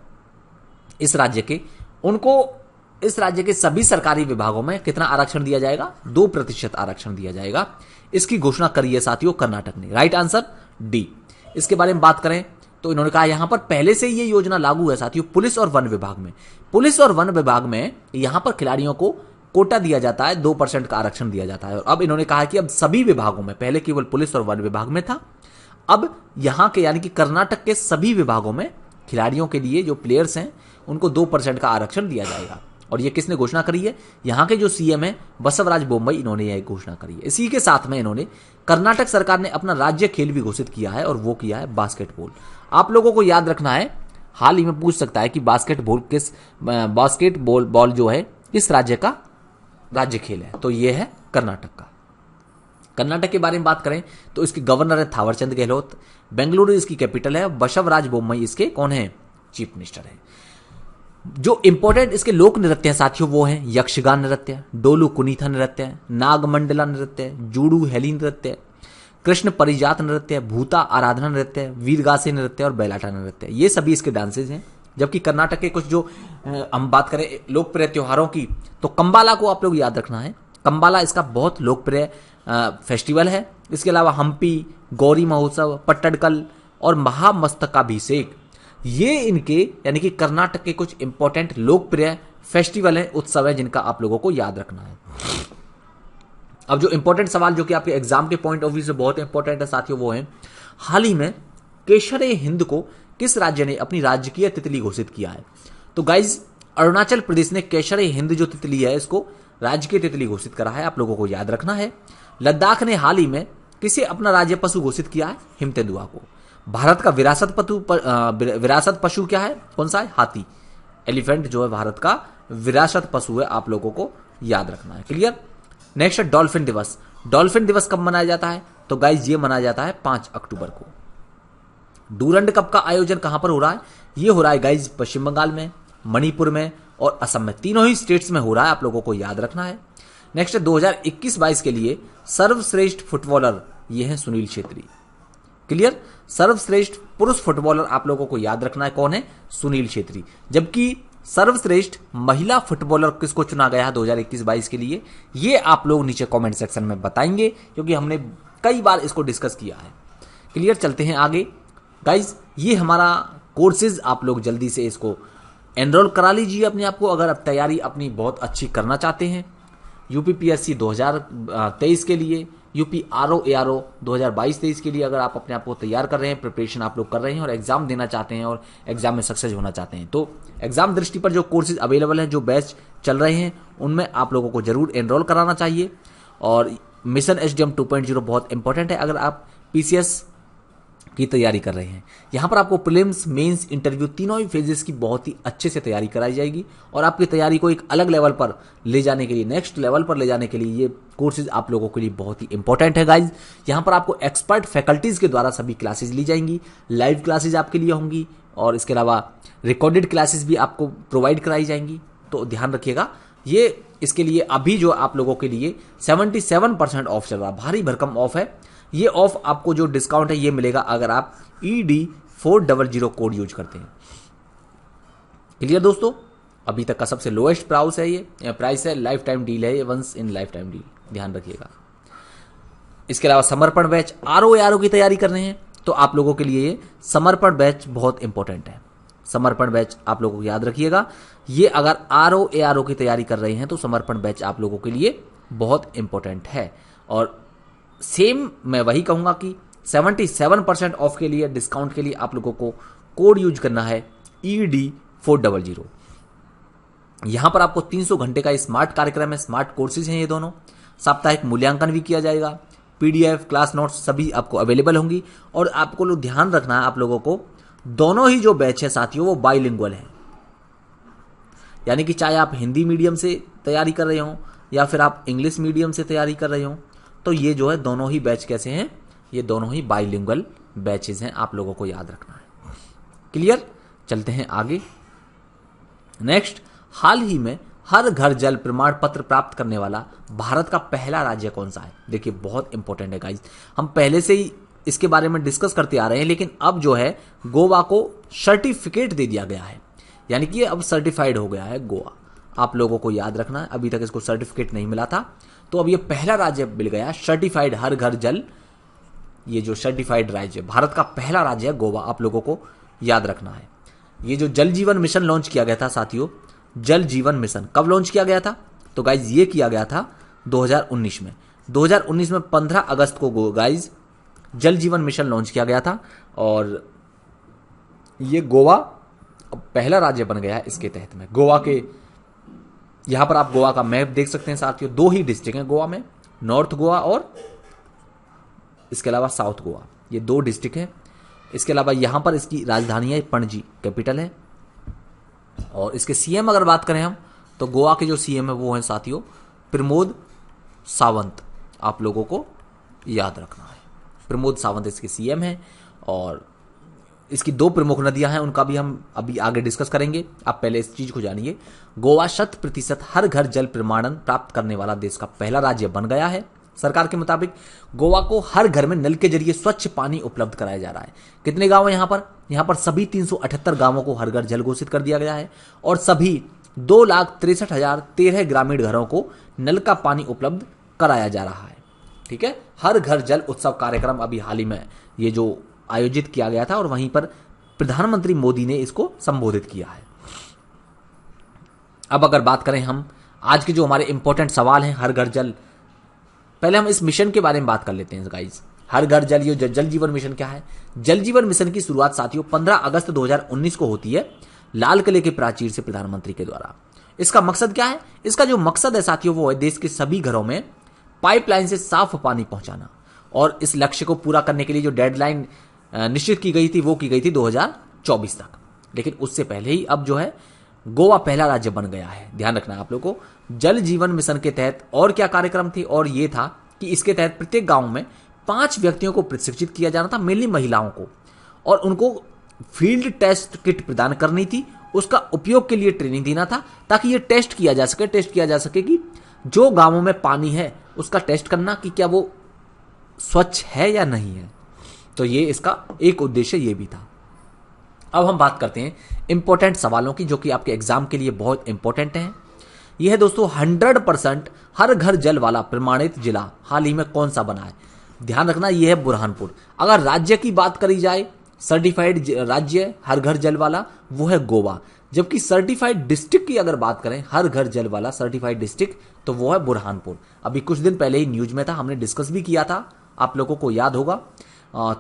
इस राज्य के, उनको इस राज्य के सभी सरकारी विभागों में कितना आरक्षण दिया जाएगा, 2% आरक्षण दिया जाएगा। इसकी घोषणा करी है साथियों कर्नाटक ने। Right answer D. इसके बारे में बात करें तो इन्होंने कहा यहां पर पहले से ये योजना लागू है साथियों पुलिस और वन विभाग में। पुलिस और वन विभाग में यहां पर खिलाड़ियों को कोटा दिया जाता है, 2% का आरक्षण दिया जाता है। और अब इन्होंने कहा कि अब सभी विभागों में, पहले केवल पुलिस और वन विभाग में था, अब यहां के यानी कि कर्नाटक के सभी विभागों में खिलाड़ियों के लिए जो प्लेयर्स हैं उनको 2% का आरक्षण दिया जाएगा। और ये किसने घोषणा करी है, यहां के जो सीएम है बसवराज बोम्मई, इन्होंने यह घोषणा करी है। इसी के साथ में इन्होंने कर्नाटक सरकार ने अपना राज्य खेल भी घोषित किया है और वो किया है बास्केटबॉल। आप लोगों को याद रखना है, हाल ही में पूछ सकता है कि बास्केटबॉल बॉल जो है किस राज्य का राज्य खेल है, तो ये है कर्नाटक का। कर्नाटक के बारे में बात करें तो इसके गवर्नर है थावरचंद गहलोत, बेंगलुरु इसकी कैपिटल है, बसवराज बोम्मई इसके कौन है, चीफ मिनिस्टर है। जो इंपॉर्टेंट इसके लोक नृत्य हैं साथियों वो हैं यक्षगान नृत्य, डोलू कुनीथा नृत्य, नागमंडला नृत्य, जूडू हेली नृत्य, कृष्ण परिजात नृत्य, भूता आराधना नृत्य, वीरगासे नृत्य और बैलाटा नृत्य, ये सभी इसके डांसेज हैं। जबकि कर्नाटक के कुछ जो हम बात करें लोकप्रिय त्योहारों की तो कंबाला को आप लोग याद रखना है। कंबाला इसका बहुत लोकप्रिय फेस्टिवल है। इसके अलावा हम्पी, गौरी महोत्सव, पट्टडकल और महामस्तकाभिषेक, ये इनके यानी कि कर्नाटक के कुछ इंपॉर्टेंट लोकप्रिय फेस्टिवल है, उत्सव है, जिनका आप लोगों को याद रखना है। अब जो इंपॉर्टेंट सवाल जो कि आपके एग्जाम के पॉइंट ऑफ व्यू से बहुत इंपॉर्टेंट है साथियों वो है हाल ही में केशर ए हिंद को किस राज्य ने अपनी राजकीय तितली घोषित किया है। तो गाइज अरुणाचल प्रदेश ने केशर ए हिंद जो तितली है इसको राजकीय तितली घोषित करा है, आप लोगों को याद रखना है। लद्दाख ने हाल ही में किसे अपना राज्य पशु घोषित किया है, हिमतेंदुआ को। भारत का विरासत पशु क्या है, कौन सा है, हाथी। एलिफेंट जो है भारत का विरासत पशु है, आप लोगों को याद रखना है। क्लियर। नेक्स्ट है डॉल्फिन दिवस। डॉल्फिन दिवस कब मनाया जाता है, तो गाइज ये मनाया जाता है 5 अक्टूबर को। डूरंड कप का आयोजन कहां पर हो रहा है, ये हो रहा है गाइज पश्चिम बंगाल में, मणिपुर में और असम में, तीनों ही स्टेट्स में हो रहा है, आप लोगों को याद रखना है। नेक्स्ट 2021-22 के लिए सर्वश्रेष्ठ फुटबॉलर ये है सुनील छेत्री। क्लियर। सर्वश्रेष्ठ पुरुष फुटबॉलर आप लोगों को याद रखना है कौन है, सुनील छेत्री। जबकि सर्वश्रेष्ठ महिला फुटबॉलर किसको चुना गया है 2021-22 के लिए, ये आप लोग नीचे कमेंट सेक्शन में बताएंगे क्योंकि हमने कई बार इसको डिस्कस किया है। क्लियर। चलते हैं आगे गाइज, ये हमारा कोर्सेज आप लोग जल्दी से इसको एनरोल करा लीजिए अपने आप को, अगर आप तैयारी अपनी बहुत अच्छी करना चाहते हैं यूपीपीएससी 2023 के लिए, यूपी आरओ एआरओ 2022-23 के लिए अगर आप अपने आप को तैयार कर रहे हैं, प्रिपरेशन आप लोग कर रहे हैं और एग्जाम देना चाहते हैं और एग्जाम में सक्सेस होना चाहते हैं, तो एग्जाम दृष्टि पर जो कोर्सेज अवेलेबल हैं, जो बैच चल रहे हैं, उनमें आप लोगों को जरूर एनरोल कराना चाहिए। और मिशन एसडीएम 2.0 बहुत इंपॉर्टेंट है अगर आप पीसीएस की तैयारी कर रहे हैं। यहां पर आपको प्रीलिम्स, मेंस, इंटरव्यू तीनों ही फेजेस की बहुत ही अच्छे से तैयारी कराई जाएगी और आपकी तैयारी को एक अलग लेवल पर ले जाने के लिए, नेक्स्ट लेवल पर ले जाने के लिए ये कोर्सेज आप लोगों के लिए बहुत ही इंपॉर्टेंट है गाइज। यहां पर आपको एक्सपर्ट फैकल्टीज के द्वारा सभी क्लासेज ली जाएंगी, लाइव क्लासेज आपके लिए होंगी और इसके अलावा रिकॉर्डेड क्लासेस भी आपको प्रोवाइड कराई जाएंगी। तो ध्यान रखिएगा, ये इसके लिए अभी जो आप लोगों के लिए 77% ऑफ चल रहा, भारी भरकम ऑफ है। ये ऑफ आपको जो डिस्काउंट है ये मिलेगा अगर आप ED400 कोड यूज करते हैं। क्लियर दोस्तों, अभी तक का सबसे लोएस्ट प्राइस है, ये प्राइस है, लाइफ टाइम डील है, ये once in life time deal, ध्यान रखिएगा। इसके अलावा समर्पण बैच, आरओ की तैयारी कर रहे हैं तो आप लोगों के लिए ये समर्पण बैच बहुत इंपॉर्टेंट है। समर्पण बैच आप लोगों को याद रखिएगा, ये अगर आरओ की तैयारी कर रहे हैं तो समर्पण बैच आप लोगों के लिए बहुत इंपॉर्टेंट है। और सेम मैं वही कहूंगा कि 77% ऑफ के लिए, डिस्काउंट के लिए आप लोगों को कोड यूज करना है ED400। यहां पर आपको 300 घंटे का स्मार्ट कार्यक्रम है, स्मार्ट कोर्सेज हैं ये दोनों। साप्ताहिक मूल्यांकन भी किया जाएगा, PDF, क्लास नोट्स सभी आपको अवेलेबल होंगी। और आपको लोग ध्यान रखना है, आप लोगों को दोनों ही जो बैच है साथियों वो बाइलिंगुअल है, यानी कि चाहे आप हिंदी मीडियम से तैयारी कर रहे हो या फिर आप इंग्लिश मीडियम से तैयारी कर रहे हो, तो ये जो है दोनों ही बैच कैसे हैं, ये दोनों ही बाइलिंगुअल बैचेज हैं, आप लोगों को याद रखना है। क्लियर? चलते हैं आगे। नेक्स्ट, हाल ही में हर घर जल प्रमाण पत्र प्राप्त करने वाला भारत का पहला राज्य कौन सा है? देखिए बहुत इंपॉर्टेंट है गाइस, हम पहले से ही इसके बारे में डिस्कस करते आ रहे हैं, लेकिन अब जो है गोवा को सर्टिफिकेट दे दिया गया है, यानी कि अब सर्टिफाइड हो गया है गोवा। आप लोगों को याद रखना है, अभी तक इसको सर्टिफिकेट नहीं मिला था, तो अब ये पहला राज्य मिल गया सर्टिफाइड हर घर जल। ये जो सर्टिफाइड राज्य, भारत का पहला राज्य है गोवा, आप लोगों को याद रखना है। ये जो जल जीवन मिशन लॉन्च किया गया था साथियों, जल जीवन मिशन कब लॉन्च किया गया था? तो गाइज ये किया गया था 2019 में। 2019 में 15 अगस्त को गाइज जल जीवन मिशन लॉन्च किया गया था, और ये गोवा पहला राज्य बन गया है इसके तहत में। गोवा के यहां पर आप गोवा का मैप देख सकते हैं साथियों, 2 ही डिस्ट्रिक्ट हैं गोवा में, नॉर्थ गोवा और इसके अलावा साउथ गोवा, ये 2 डिस्ट्रिक्ट हैं। इसके अलावा यहां पर इसकी राजधानी है पणजी, कैपिटल है। और इसके सीएम अगर बात करें हम, तो गोवा के जो सीएम है वो है साथियों प्रमोद सावंत, आप लोगों को याद रखना है। प्रमोद सावंत इसके सीएम हैं, और इसकी 2 प्रमुख नदियां हैं, उनका भी हम अभी आगे डिस्कस करेंगे। आप पहले इस चीज को जानिए, गोवा 100% हर घर जल प्रमाणन प्राप्त करने वाला देश का पहला राज्य बन गया है। सरकार के मुताबिक गोवा को हर घर में नल के जरिए स्वच्छ पानी उपलब्ध कराया जा रहा है। कितने गांव हैं यहाँ पर सभी 378 गांवों को हर घर जल घोषित कर दिया गया है, और सभी 2,63,013 ग्रामीण घरों को नल का पानी उपलब्ध कराया जा रहा है। ठीक है, हर घर जल उत्सव कार्यक्रम अभी हाल ही में ये जो आयोजित किया गया था, और वहीं पर प्रधानमंत्री मोदी ने इसको संबोधित किया है। अब अगर बात करें हम आज के जो हमारे इंपॉर्टेंट सवाल हैं हर घर जल, पहले हम इस मिशन के बारे में बात कर लेते हैं गाइस। हर घर जल, ये जल जीवन मिशन क्या है? जल जीवन मिशन की शुरुआत साथियों 15 अगस्त 2019 को होती है लाल किले के प्राचीर से प्रधानमंत्री के द्वारा। इसका मकसद क्या है? इसका जो मकसद है साथियों वो है देश के सभी घरों में पाइपलाइन से साफ पानी पहुंचाना, और इस लक्ष्य को पूरा करने के लिए जो डेडलाइन निश्चित की गई थी वो की गई थी 2024 तक। लेकिन उससे पहले ही अब जो है गोवा पहला राज्य बन गया है। ध्यान रखना है आप लोगों को। जल जीवन मिशन के तहत और क्या कार्यक्रम थे? और ये था कि इसके तहत प्रत्येक गांव में 5 व्यक्तियों को प्रशिक्षित किया जाना था, मेनली महिलाओं को, और उनको फील्ड टेस्ट किट प्रदान करनी थी। उसका उपयोग के लिए ट्रेनिंग देना था, ताकि ये टेस्ट किया जा सके कि जो गांवों में पानी है उसका टेस्ट करना कि क्या वो स्वच्छ है या नहीं है। तो ये इसका एक उद्देश्य ये भी था। अब हम बात करते हैं इंपॉर्टेंट सवालों की, जो कि आपके एग्जाम के लिए बहुत इंपॉर्टेंट हैं। यह है दोस्तों 100% हर घर जल वाला प्रमाणित जिला हाल ही में कौन सा बना है? ध्यान रखना, यह है बुरहानपुर। अगर राज्य की बात करी जाए, सर्टिफाइड राज्य हर घर जल वाला, वो है गोवा। जबकि सर्टिफाइड डिस्ट्रिक्ट की अगर बात करें, हर घर जल वाला सर्टिफाइड डिस्ट्रिक्ट, तो वो है बुरहानपुर। अभी कुछ दिन पहले ही न्यूज में था, हमने डिस्कस भी किया था, आप लोगों को याद होगा।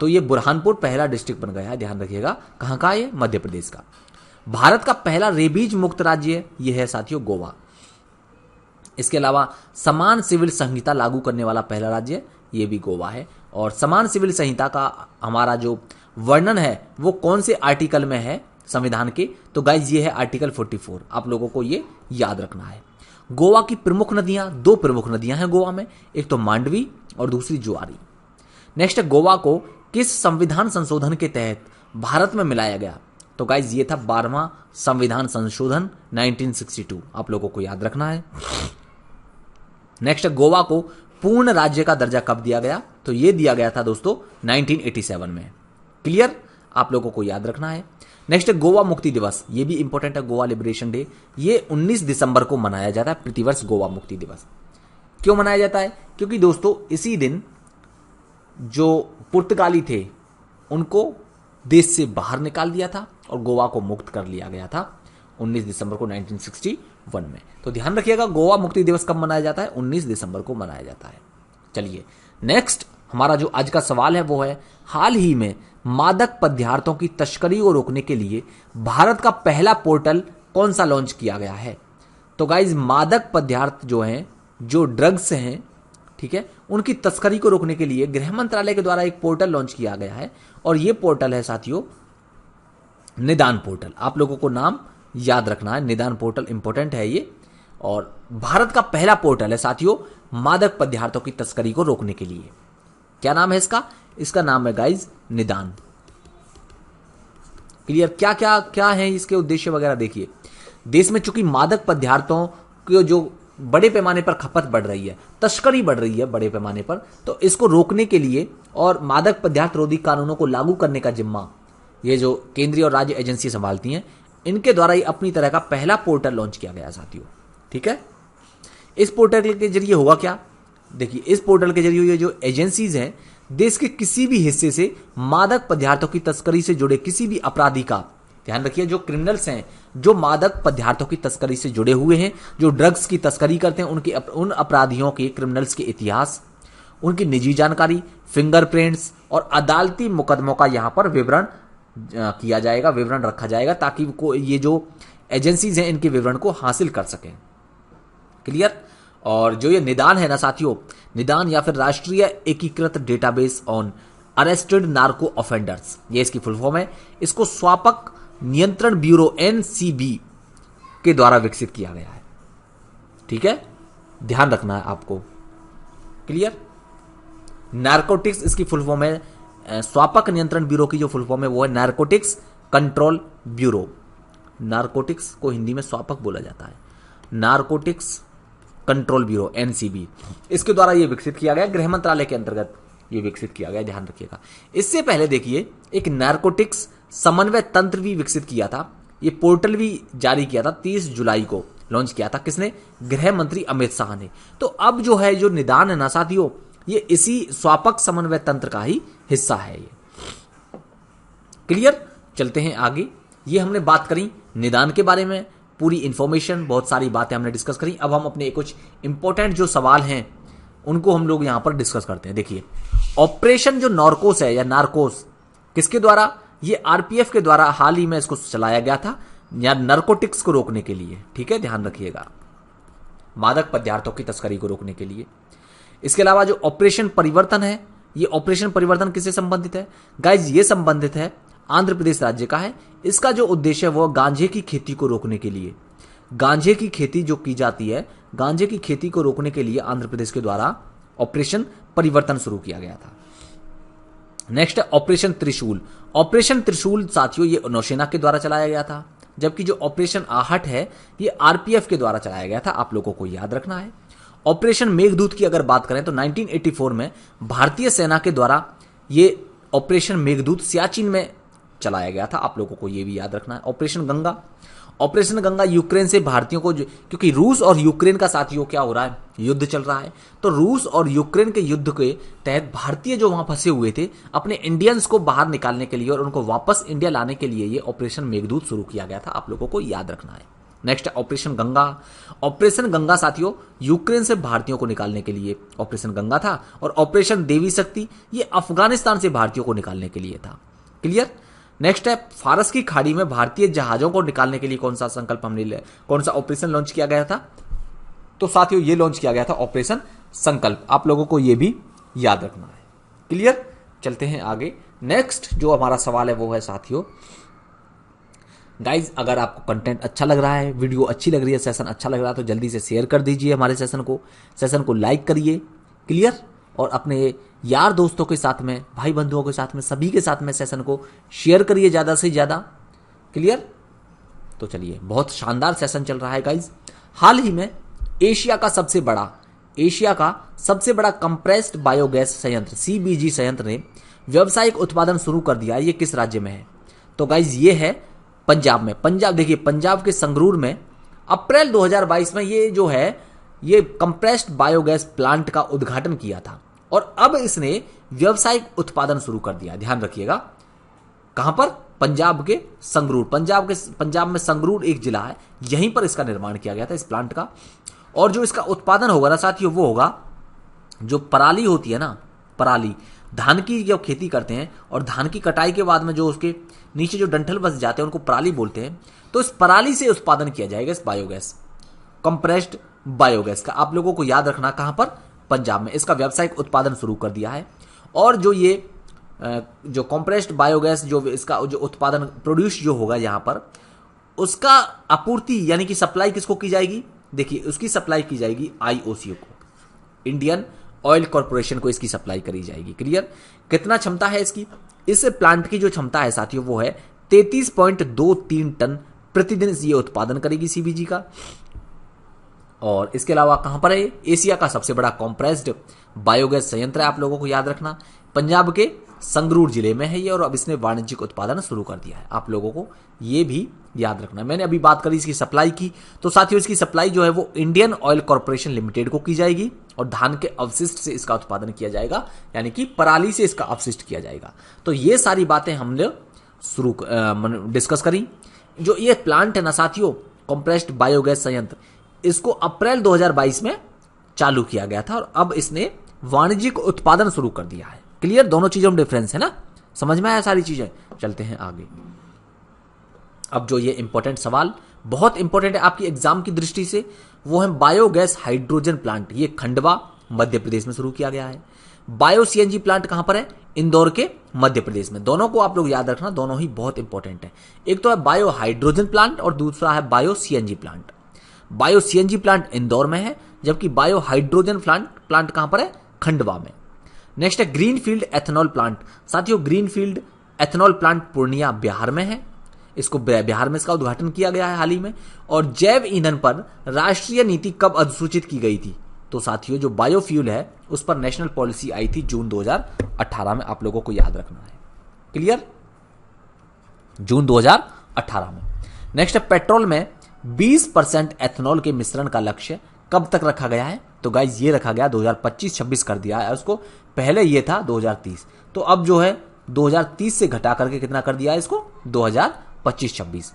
तो ये बुरहानपुर पहला डिस्ट्रिक्ट बन गया है। ध्यान रखिएगा, कहां का है? मध्य प्रदेश का। भारत का पहला रेबीज मुक्त राज्य ये है साथियों गोवा। इसके अलावा समान सिविल संहिता लागू करने वाला पहला राज्य ये भी गोवा है। और समान सिविल संहिता का हमारा जो वर्णन है वो कौन से आर्टिकल में है संविधान के? तो गाइज ये है आर्टिकल 44। आप लोगों को ये याद रखना है। गोवा की प्रमुख नदियां, 2 प्रमुख नदियां हैं गोवा में, एक तो मांडवी और दूसरी जुआरी। नेक्स्ट है, गोवा को किस संविधान संशोधन के तहत भारत में मिलाया गया? तो गाइज ये था 12वां संविधान संशोधन 1962। आप लोगों को याद रखना है। नेक्स्ट है, गोवा को पूर्ण राज्य का दर्जा कब दिया गया? तो ये दिया गया था दोस्तों 1987 में। क्लियर? आप लोगों को याद रखना है। नेक्स्ट है, गोवा मुक्ति दिवस। ये भी इंपॉर्टेंट है, गोवा लिबरेशन डे। ये 19 दिसंबर को मनाया जाता है प्रतिवर्ष। गोवा मुक्ति दिवस क्यों मनाया जाता है? क्योंकि दोस्तों इसी दिन जो पुर्तगाली थे उनको देश से बाहर निकाल दिया था और गोवा को मुक्त कर लिया गया था 19 दिसंबर को 1961 में। तो ध्यान रखिएगा, गोवा मुक्ति दिवस कब मनाया जाता है? 19 दिसंबर को मनाया जाता है। चलिए नेक्स्ट हमारा जो आज का सवाल है वो है, हाल ही में मादक पदार्थों की तस्करी को रोकने के लिए भारत का पहला पोर्टल कौन सा लॉन्च किया गया है? तो गाइज मादक पदार्थ जो हैं, जो ड्रग्स हैं, ठीक है, उनकी तस्करी को रोकने के लिए गृह मंत्रालय के द्वारा एक पोर्टल लॉन्च किया गया है और यह पोर्टल है साथियों निदान पोर्टल। आप लोगों को नाम याद रखना है, निदान पोर्टल इंपॉर्टेंट है ये, और भारत का पहला पोर्टल है साथियों मादक पदार्थों की तस्करी को रोकने के लिए। क्या नाम है इसका? इसका नाम है गाइज निदान। क्लियर? क्या क्या क्या है इसके उद्देश्य वगैरह देखिए। देश में चूंकि मादक पदार्थों की जो बड़े पैमाने पर खपत बढ़ रही है, तस्करी बढ़ रही है बड़े पैमाने पर, तो इसको रोकने के लिए और मादक पदार्थ रोधी कानूनों को लागू करने का जिम्मा ये जो केंद्रीय और राज्य एजेंसी संभालती हैं, इनके द्वारा ही अपनी तरह का पहला पोर्टल लॉन्च किया गया साथियों। ठीक है, इस पोर्टल के जरिए होगा क्या? देखिए, इस पोर्टल के जरिए ये जो एजेंसीज हैं, देश के किसी भी हिस्से से मादक पदार्थों की तस्करी से जुड़े किसी भी अपराधी का, ध्यान रखिए, जो क्रिमिनल्स हैं, जो मादक पदार्थों की तस्करी से जुड़े हुए हैं, जो ड्रग्स की तस्करी करते हैं, उन अपराधियों के, क्रिमिनल्स के इतिहास, उनकी निजी जानकारी, फिंगरप्रिंट्स और अदालती मुकदमों का यहां पर विवरण किया जाएगा, विवरण रखा जाएगा, ताकि ये जो एजेंसीज हैं इनके विवरण को हासिल कर सकें। क्लियर? और जो ये निदान है ना साथियों, निदान या फिर राष्ट्रीय एकीकृत database on arrested narco offenders, ये इसकी फुल फॉर्म है। इसको स्वापक नियंत्रण ब्यूरो एनसीबी के द्वारा विकसित किया गया है। ठीक है, ध्यान रखना है आपको। क्लियर? नार्कोटिक्स इसकी फुल फॉर्म है, स्वापक नियंत्रण ब्यूरो की जो फुल फॉर्म है वो है नार्कोटिक्स कंट्रोल ब्यूरो। नार्कोटिक्स को हिंदी में स्वापक बोला जाता है, नार्कोटिक्स कंट्रोल ब्यूरो एनसीबी, इसके द्वारा ये विकसित किया गया, गृह मंत्रालय के अंतर्गत ये विकसित किया गया, ध्यान रखिएगा। इससे पहले देखिए एक नार्कोटिक्स समन्वय तंत्र भी विकसित किया था, ये पोर्टल भी जारी किया था 30 जुलाई को लॉन्च किया था। किसने? गृह मंत्री अमित शाह ने। तो अब जो है जो निदान है ना साथियों, ये इसी स्वापक समन्वय तंत्र का ही हिस्सा है ये। क्लियर? चलते हैं आगे। ये हमने बात करी निदान के बारे में, पूरी इंफॉर्मेशन, बहुत सारी बातें हमने डिस्कस करी। अब हम अपने कुछ इंपॉर्टेंट जो सवाल हैं उनको हम लोग यहां पर डिस्कस करते हैं। देखिए, ऑपरेशन जो नॉर्कोस है या नार्कोस, किसके द्वारा? ये आरपीएफ के द्वारा हाल ही में इसको चलाया गया था, या नार्कोटिक्स को रोकने के लिए। ठीक है, ध्यान रखिएगा, मादक पदार्थों की तस्करी को रोकने के लिए। इसके अलावा जो ऑपरेशन परिवर्तन है, ये ऑपरेशन परिवर्तन किससे संबंधित है? गाइज ये संबंधित है आंध्र प्रदेश राज्य का है। इसका जो उद्देश्य है वो गांजे की खेती को रोकने के लिए, गांजे की खेती जो की जाती है, गांजे की खेती को रोकने के लिए आंध्र प्रदेश के द्वारा ऑपरेशन परिवर्तन शुरू किया गया था। नेक्स्ट है ऑपरेशन त्रिशूल। ऑपरेशन त्रिशूल साथियों ये नौसेना के द्वारा चलाया गया था, जबकि जो ऑपरेशन आहट है ये आरपीएफ के द्वारा चलाया गया था, आप लोगों को याद रखना है। ऑपरेशन मेघदूत की अगर बात करें तो 1984 में भारतीय सेना के द्वारा ये ऑपरेशन मेघदूत सियाचिन में चलाया गया था, आप लोगों को ये भी याद रखना है। Operation Ganga, operation Ganga Ukraine से भारतीयों को, क्योंकि रूस और यूक्रेन का साथियों क्या हो रहा है, युद्ध चल रहा है, तो रूस और यूक्रेन के युद्ध के तहत भारतीय जो वहां फंसे हुए थे, अपने इंडियंस को बाहर निकालने के लिए और उनको वापस इंडिया लाने के लिए ये ऑपरेशन मेघदूत शुरू किया गया था, आप लोगों को याद रखना है। नेक्स्ट है ऑपरेशन गंगा। ऑपरेशन गंगा साथियों यूक्रेन से भारतीयों को निकालने के लिए ऑपरेशन गंगा था, और ऑपरेशन देवी शक्ति ये अफगानिस्तान से भारतीयों को निकालने के लिए था। क्लियर? नेक्स्ट है फारस की खाड़ी में भारतीय जहाजों को निकालने के लिए कौन सा संकल्प हमने लिया, कौन सा ऑपरेशन लॉन्च किया गया था? तो साथियों ये लॉन्च किया गया था ऑपरेशन संकल्प, आप लोगों को ये भी याद रखना है। क्लियर? चलते हैं आगे। नेक्स्ट जो हमारा सवाल है वो है साथियों, गाइज अगर आपको कंटेंट अच्छा लग रहा है, वीडियो अच्छी लग रही है, सेशन अच्छा लग रहा है, तो जल्दी से शेयर कर दीजिए हमारे सेशन को लाइक करिए। क्लियर? और अपने यार दोस्तों के साथ में, भाई बंधुओं के साथ में, सभी के साथ में सेशन को शेयर करिए ज़्यादा से ज़्यादा। क्लियर? तो चलिए, बहुत शानदार सेशन चल रहा है गाइज। हाल ही में एशिया का सबसे बड़ा कंप्रेस्ड बायोगैस संयंत्र सीबीजी संयंत्र ने व्यावसायिक उत्पादन शुरू कर दिया है। ये किस राज्य में है? तो गाइज ये है पंजाब में। पंजाब, देखिए पंजाब के संगरूर में अप्रैल 2022 में ये जो है ये कंप्रेस्ड बायोगैस प्लांट का उद्घाटन किया था, और अब इसने व्यावसायिक उत्पादन शुरू कर दिया। ध्यान रखिएगा, कहां पर? पंजाब के संगरूर। पंजाब में संगरूर एक जिला है, यहीं पर इसका निर्माण किया गया था, इस प्लांट का। और जो इसका उत्पादन होगा ना साथियों, वो होगा जो पराली होती है ना, पराली, धान की जब खेती करते हैं और धान की कटाई के बाद में जो उसके नीचे जो डंठल बच जाते हैं उनको पराली बोलते हैं। तो इस पराली से उत्पादन किया जाएगा इस बायोगैस, कंप्रेस्ड बायोगैस का। आप लोगों को याद रखना, कहां पर? पंजाब में इसका व्यावसायिक उत्पादन शुरू कर दिया है। और जो ये जो कंप्रेस्ड बायोगैस जो इसका जो उत्पादन प्रोड्यूस जो होगा यहां पर, उसका आपूर्ति यानी कि सप्लाई किसको की जाएगी? देखिए, उसकी सप्लाई की जाएगी आईओसी को, इंडियन ऑयल कॉर्पोरेशन को इसकी सप्लाई करी जाएगी। क्लियर? कितना क्षमता है इसकी? इस प्लांट की जो क्षमता है साथियों वो है 33.23 टन प्रतिदिन ये उत्पादन करेगी सीबीजी का। और इसके अलावा कहां पर है? एशिया का सबसे बड़ा कंप्रेस्ड बायोगैस संयंत्र है, आप लोगों को याद रखना। पंजाब के संगरूर जिले में है ये, और अब इसने वाणिज्यिक उत्पादन शुरू कर दिया है। आप लोगों को ये भी याद रखना। मैंने अभी बात करी इसकी सप्लाई की, तो साथियों इसकी सप्लाई जो है वो इंडियन ऑयल कॉर्पोरेशन लिमिटेड को की जाएगी, और धान के अवशिष्ट से इसका उत्पादन किया जाएगा, यानी कि पराली से इसका अवशिष्ट किया जाएगा। तो ये सारी बातें हमने शुरू डिस्कस करी। जो ये प्लांट है ना साथियों, कंप्रेस्ड बायोगैस संयंत्र, इसको अप्रैल 2022 में चालू किया गया था, और अब इसने वाणिज्यिक उत्पादन शुरू कर दिया है। क्लियर? दोनों चीजों में डिफरेंस है ना, समझ में आया सारी चीजें? चलते हैं आगे। अब जो ये इंपॉर्टेंट सवाल, बहुत इंपॉर्टेंट है आपकी एग्जाम की दृष्टि से, वो है बायोगैस हाइड्रोजन प्लांट। ये खंडवा मध्य प्रदेश में शुरू किया गया है। बायो सीएनजी प्लांट कहां पर है? इंदौर के मध्य प्रदेश में। दोनों को आप लोग याद रखना, दोनों ही बहुत इंपॉर्टेंट है। एक तो है बायो हाइड्रोजन प्लांट और दूसरा है bio CNG plant. Bio CNG plant Indore में है, जबकि बायो हाइड्रोजन प्लांट कहां पर है? खंडवा में। नेक्स्ट है ग्रीनफील्ड एथेनॉल प्लांट। साथियों greenfield ethanol plant Purnia Bihar में है, इसको बिहार में इसका उद्घाटन किया गया है हाल ही में। और जैव ईंधन पर राष्ट्रीय नीति कब अधिसूचित की गई थी? तो साथियों जो बायोफ्यूल है उस पर नेशनल पॉलिसी आई थी जून 2018 में, आप लोगों को याद रखना है। क्लियर? जून 2018 में। नेक्स्ट है पेट्रोल में 20% एथेनॉल के मिश्रण का लक्ष्य कब तक रखा गया है? तो गाइज ये रखा गया 2025-26 कर दिया है उसको, पहले ये था 2030, तो अब जो है 2030 से घटा करके कितना कर दिया है इसको? 2025-26।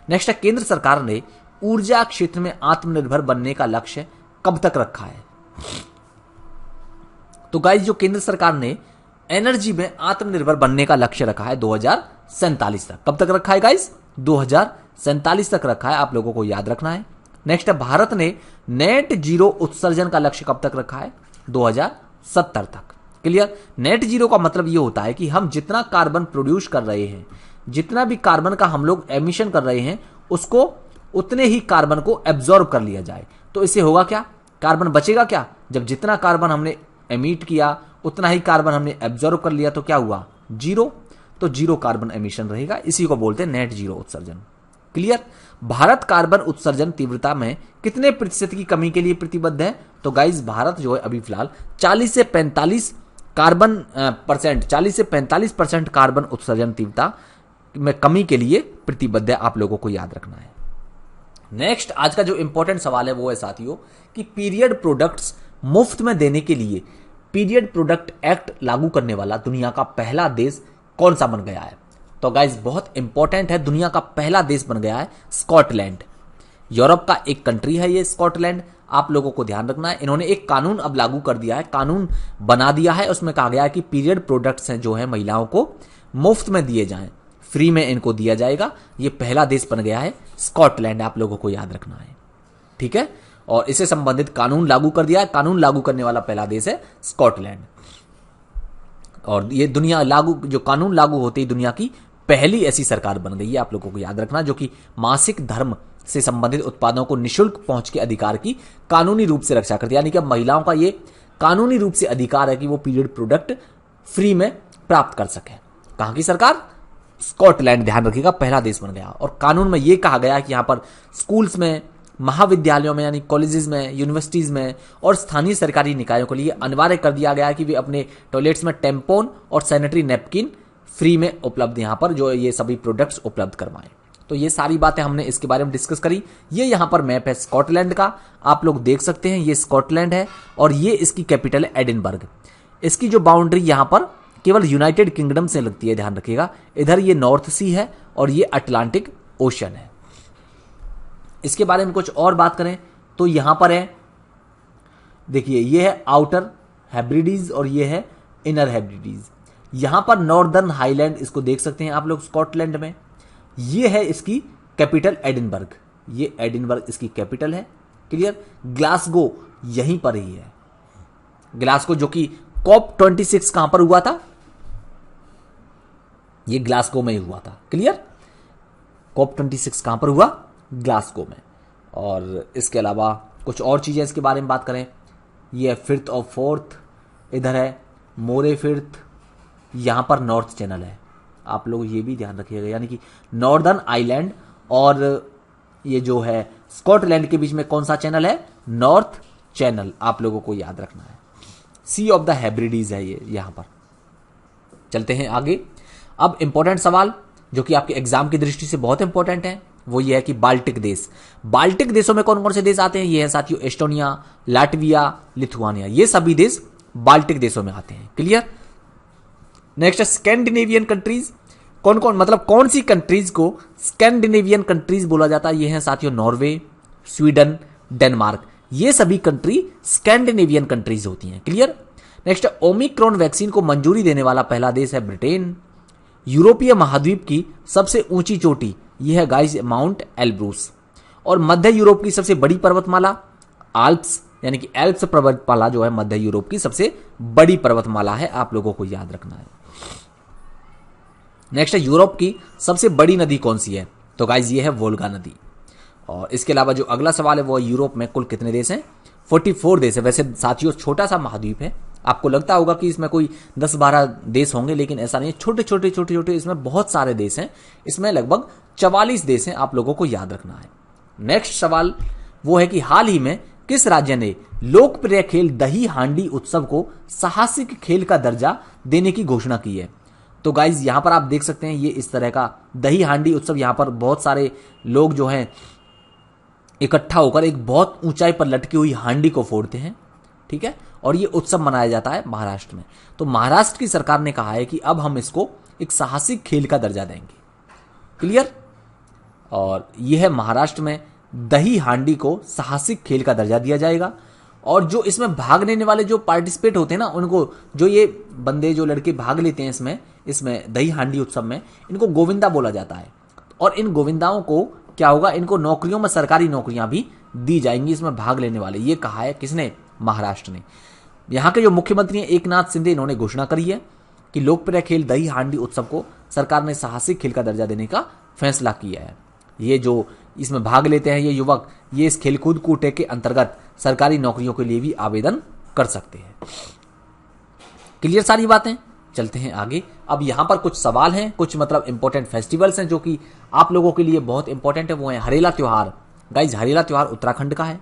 नेक्स्ट है केंद्र सरकार ने ऊर्जा क्षेत्र में आत्मनिर्भर बनने का लक्ष्य कब तक रखा है? तो गाइज जो केंद्र सरकार ने एनर्जी में आत्मनिर्भर बनने का लक्ष्य रखा है 2047 तक। कब तक रखा है गाइज? 2047 तक रखा है, आप लोगों को याद रखना है। नेक्स्ट है भारत ने नेट जीरो उत्सर्जन का लक्ष्य कब तक रखा है? 2070 तक। क्लियर? नेट जीरो का मतलब यह होता है कि हम जितना कार्बन प्रोड्यूस कर रहे हैं, जितना भी कार्बन का हम लोग एमिशन कर रहे हैं, उसको उतने ही कार्बन को एब्जॉर्ब कर लिया जाए। तो इससे होगा क्या? कार्बन बचेगा क्या? जब जितना कार्बन हमने एमिट किया उतना ही कार्बन हमने एब्जॉर्ब कर लिया, तो क्या हुआ? जीरो। तो जीरो कार्बन एमिशन रहेगा, इसी को बोलते हैं नेट जीरो उत्सर्जन। क्लियर? भारत कार्बन उत्सर्जन तीव्रता में कितने प्रतिशत की कमी के लिए प्रतिबद्ध है? तो गाइज भारत जो है अभी फिलहाल 40 से 45 कार्बन उत्सर्जन तीव्रता में कमी के लिए प्रतिबद्ध है, आप लोगों को याद रखना है। नेक्स्ट आज का जो इंपॉर्टेंट सवाल है वो है साथियों कि पीरियड प्रोडक्ट्स मुफ्त में देने के लिए पीरियड प्रोडक्ट एक्ट लागू करने वाला दुनिया का पहला देश कौन सा बन गया है? तो गाइज बहुत इंपॉर्टेंट है, दुनिया का पहला देश बन गया है स्कॉटलैंड। यूरोप का एक कंट्री है ये स्कॉटलैंड, आप लोगों को ध्यान रखना है। इन्होंने एक कानून अब लागू कर दिया है, कानून बना दिया है, उसमें कहा गया है कि पीरियड प्रोडक्ट्स हैं जो है महिलाओं को मुफ्त में दिए जाएं, फ्री में इनको दिया जाएगा। ये पहला देश बन गया है स्कॉटलैंड, आप लोगों को याद रखना है। ठीक है? और इससे संबंधित कानून लागू कर दिया है, कानून लागू करने वाला पहला देश है स्कॉटलैंड। और ये दुनिया जो कानून लागू होते ही दुनिया की पहली ऐसी सरकार बन गई है, आप लोगों को याद रखना, जो कि मासिक धर्म से संबंधित उत्पादों को निशुल्क पहुंच के अधिकार की कानूनी रूप से रक्षा करती है। यानी कि अब महिलाओं का ये कानूनी रूप से अधिकार है कि वो पीरियड प्रोडक्ट फ्री में प्राप्त कर सके। कहां की सरकार? स्कॉटलैंड, ध्यान रखिएगा, पहला देश बन गया। और कानून में यह कहा गया कि यहां पर स्कूल्स में, महाविद्यालयों में यानी कॉलेजेस में, यूनिवर्सिटीज में और स्थानीय सरकारी निकायों के लिए अनिवार्य कर दिया गया है कि वे अपने टॉयलेट्स में टेम्पोन और सैनिटरी नैपकिन फ्री में उपलब्ध यहां पर जो ये सभी प्रोडक्ट्स उपलब्ध करवाएं। तो ये सारी बातें हमने इसके बारे में डिस्कस करी। ये यहां पर मैप है स्कॉटलैंड का, आप लोग देख सकते हैं, ये स्कॉटलैंड है और ये इसकी कैपिटल है एडिनबर्ग। इसकी जो बाउंड्री यहां पर केवल यूनाइटेड किंगडम से लगती है, ध्यान रखिएगा। इधर ये नॉर्थ सी है और ये अटलांटिक ओशन है। इसके बारे में कुछ और बात करें तो यहां पर है, देखिए ये है आउटर हेब्रिडीज और ये है इनर हेब्रिडीज। यहां पर नॉर्दर्न हाईलैंड इसको देख सकते हैं आप लोग स्कॉटलैंड में। ये है इसकी कैपिटल एडिनबर्ग, ये एडिनबर्ग इसकी कैपिटल है, क्लियर। ग्लासगो यहीं पर ही है, ग्लासगो जो कि COP26 कहां पर हुआ था, ये ग्लासगो में ही हुआ था, क्लियर। COP26 कहां पर हुआ, ग्लासगो में। और इसके अलावा कुछ और चीजें इसके बारे में बात करें, ये 5th और 4th इधर है, मोरे 5th, यहां पर नॉर्थ चैनल है, आप लोग ये भी ध्यान रखिएगा। यानी कि नॉर्दर्न आइलैंड और ये जो है स्कॉटलैंड के बीच में कौन सा चैनल है, नॉर्थ चैनल, आप लोगों को याद रखना है। सी ऑफ द हेब्रिडीज है ये यहां पर। चलते हैं आगे। अब इंपॉर्टेंट सवाल जो कि आपके एग्जाम की दृष्टि से बहुत इंपॉर्टेंट है, वो ये है कि बाल्टिक देश, बाल्टिक देशों में कौन कौन से देश आते हैं। ये है साथियों एस्टोनिया, लाटविया, लिथुआनिया, ये सभी देश बाल्टिक देशों में आते हैं, क्लियर। नेक्स्ट स्कैंडिनेवियन कंट्रीज, कौन कौन, मतलब कौन सी कंट्रीज को स्कैंडिनेवियन कंट्रीज बोला जाता है। ये है साथियों नॉर्वे, स्वीडन, डेनमार्क, ये सभी कंट्री स्कैंडिनेवियन कंट्रीज होती हैं, क्लियर। नेक्स्ट ओमिक्रॉन वैक्सीन को मंजूरी देने वाला पहला देश है ब्रिटेन। यूरोपीय महाद्वीप की सबसे ऊंची चोटी यह है गाइस माउंट एल्ब्रूस। और मध्य यूरोप की सबसे बड़ी पर्वतमाला आल्प्स, यानी कि एल्प्स पर्वतमाला जो है मध्य यूरोप की सबसे बड़ी पर्वतमाला है, आप लोगों को याद रखना है। नेक्स्ट है यूरोप की सबसे बड़ी नदी कौन सी है, तो गाइस ये है वोल्गा नदी। और इसके अलावा जो अगला सवाल है वो यूरोप में कुल कितने देश हैं, 44 देश है। वैसे साथियों छोटा सा महाद्वीप है, आपको लगता होगा कि इसमें कोई 10-12 देश होंगे, लेकिन ऐसा नहीं है, छोटे छोटे छोटे छोटे इसमें बहुत सारे देश हैं, इसमें लगभग 44 देश हैं, आप लोगों को याद रखना है। नेक्स्ट सवाल वो है कि हाल ही में किस राज्य ने लोकप्रिय खेल दही हांडी उत्सव को साहसिक खेल का दर्जा देने की घोषणा की है। तो गाइज यहां पर आप देख सकते हैं ये इस तरह का दही हांडी उत्सव, यहां पर बहुत सारे लोग जो हैं इकट्ठा होकर एक बहुत ऊंचाई पर लटकी हुई हांडी को फोड़ते हैं, ठीक है, और ये उत्सव मनाया जाता है महाराष्ट्र में। तो महाराष्ट्र की सरकार ने कहा है कि अब हम इसको एक साहसिक खेल का दर्जा देंगे, क्लियर। और यह है महाराष्ट्र में दही हांडी को साहसिक खेल का दर्जा दिया जाएगा। और जो इसमें भाग लेने वाले जो पार्टिसिपेट होते हैं ना, उनको, जो ये बंदे जो लड़के भाग लेते हैं इसमें दही हांडी उत्सव में, इनको गोविंदा बोला जाता है। और इन गोविंदाओं को क्या होगा, इनको नौकरियों में सरकारी नौकरियां भी दी जाएंगी इसमें भाग लेने वाले। ये कहा है किसने, महाराष्ट्र ने। यहाँ के जो मुख्यमंत्री हैं एकनाथ शिंदे, इन्होंने घोषणा करी है कि लोकप्रिय खेल दही हांडी उत्सव को सरकार ने साहसिक खेल का दर्जा देने का फैसला किया है। ये जो इसमें भाग लेते हैं ये युवक, ये इस खेलकूद कोटे के अंतर्गत सरकारी नौकरियों के लिए भी आवेदन कर सकते हैं। क्लियर सारी बातें, चलते हैं आगे। अब यहां पर कुछ सवाल हैं, कुछ मतलब इंपॉर्टेंट फेस्टिवल्स हैं जो कि आप लोगों के लिए बहुत इंपॉर्टेंट है। वो है हरेला त्योहार, गाइज हरेला त्योहार उत्तराखंड का है।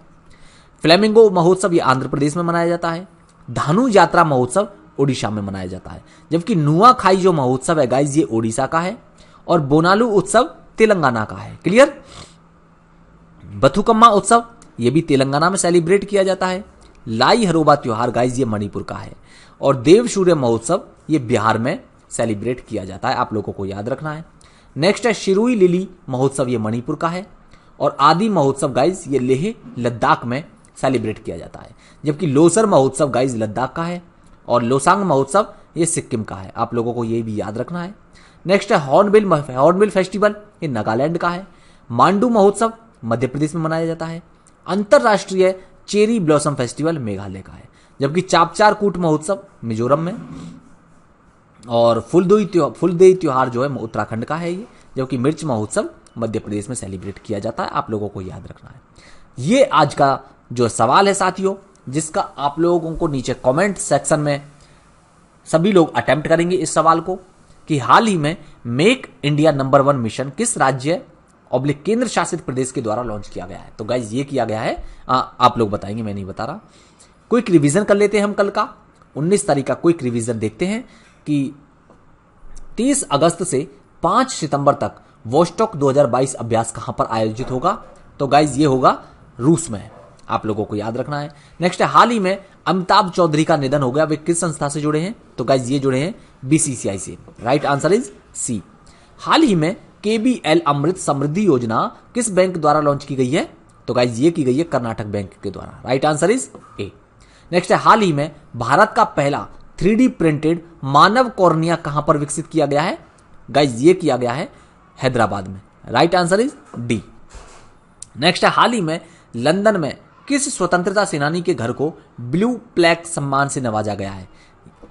फ्लेमिंगो महोत्सव ये आंध्र प्रदेश में मनाया जाता है। धानु यात्रा महोत्सव ओडिशा में मनाया जाता है। जबकि नुआखाई जो महोत्सव है गाइज ये ओडिशा का है। और बोनालू उत्सव तेलंगाना का है, क्लियर। बथुकम्मा उत्सव ये भी तेलंगाना में सेलिब्रेट किया जाता है। लाई हरोबा त्योहार गाइज ये मणिपुर का है। और देव सूर्य महोत्सव ये बिहार में सेलिब्रेट किया जाता है, आप लोगों को याद रखना है। नेक्स्ट है शिरुई लिली महोत्सव ये मणिपुर का है। और आदि महोत्सव गाइज ये लेह लद्दाख में सेलिब्रेट किया जाता है। जबकि लोसर महोत्सव गाइज लद्दाख का है। और लोसांग महोत्सव ये सिक्किम का है, आप लोगों को ये भी याद रखना है। नेक्स्ट है हॉर्नबिल फेस्टिवल ये नागालैंड का है। मांडू महोत्सव मध्य प्रदेश में मनाया जाता है। अंतरराष्ट्रीय चेरी ब्लॉसम फेस्टिवल मेघालय का है। जबकि चापचार कूट महोत्सव मिजोरम में। और फुलदेई त्योहार जो है उत्तराखंड का है ये। जबकि मिर्च महोत्सव मध्य प्रदेश में सेलिब्रेट किया जाता है, आप लोगों को याद रखना है। ये आज का जो सवाल है साथियों, जिसका आप लोगों को नीचे कमेंट सेक्शन में सभी लोग अटेम्प्ट करेंगे इस सवाल को कि हाल ही में मेक इंडिया नंबर 1 मिशन किस राज्य ऑब्लिक केंद्र शासित प्रदेश के द्वारा लॉन्च किया गया है। तो गाइज ये किया गया है, आप लोग बताएंगे, मैं नहीं बता रहा। क्विक रिवीजन कर लेते हैं हम कल का 19 तारीख का क्विक रिवीजन देखते हैं कि 30 अगस्त से 5 सितंबर तक वोस्टॉक 2022 अभ्यास कहां पर आयोजित होगा। तो गाइज ये होगा रूस में। आप लोगों को याद रखना है। नेक्स्ट है, हाल ही में अमिताभ चौधरी का निधन हो गया, वे किस संस्था से जुड़े हैं? तो गाइज ये जुड़े हैं बीसीसीआई से। Right answer is C. हाल ही में केबीएल अमृत समृद्धि योजना किस बैंक द्वारा लॉन्च की गई है? तो गाइज ये की गई है कर्नाटक बैंक के द्वारा। Right answer is a. Next है, हाल ही में भारत का पहला 3D प्रिंटेड मानव कॉर्निया कहां पर विकसित किया गया है? गाइज ये किया गया है हैदराबाद में। Right answer is D. Next है, हाल ही में लंदन में किस स्वतंत्रता सेनानी के घर को ब्लू प्लैक सम्मान से नवाजा गया है?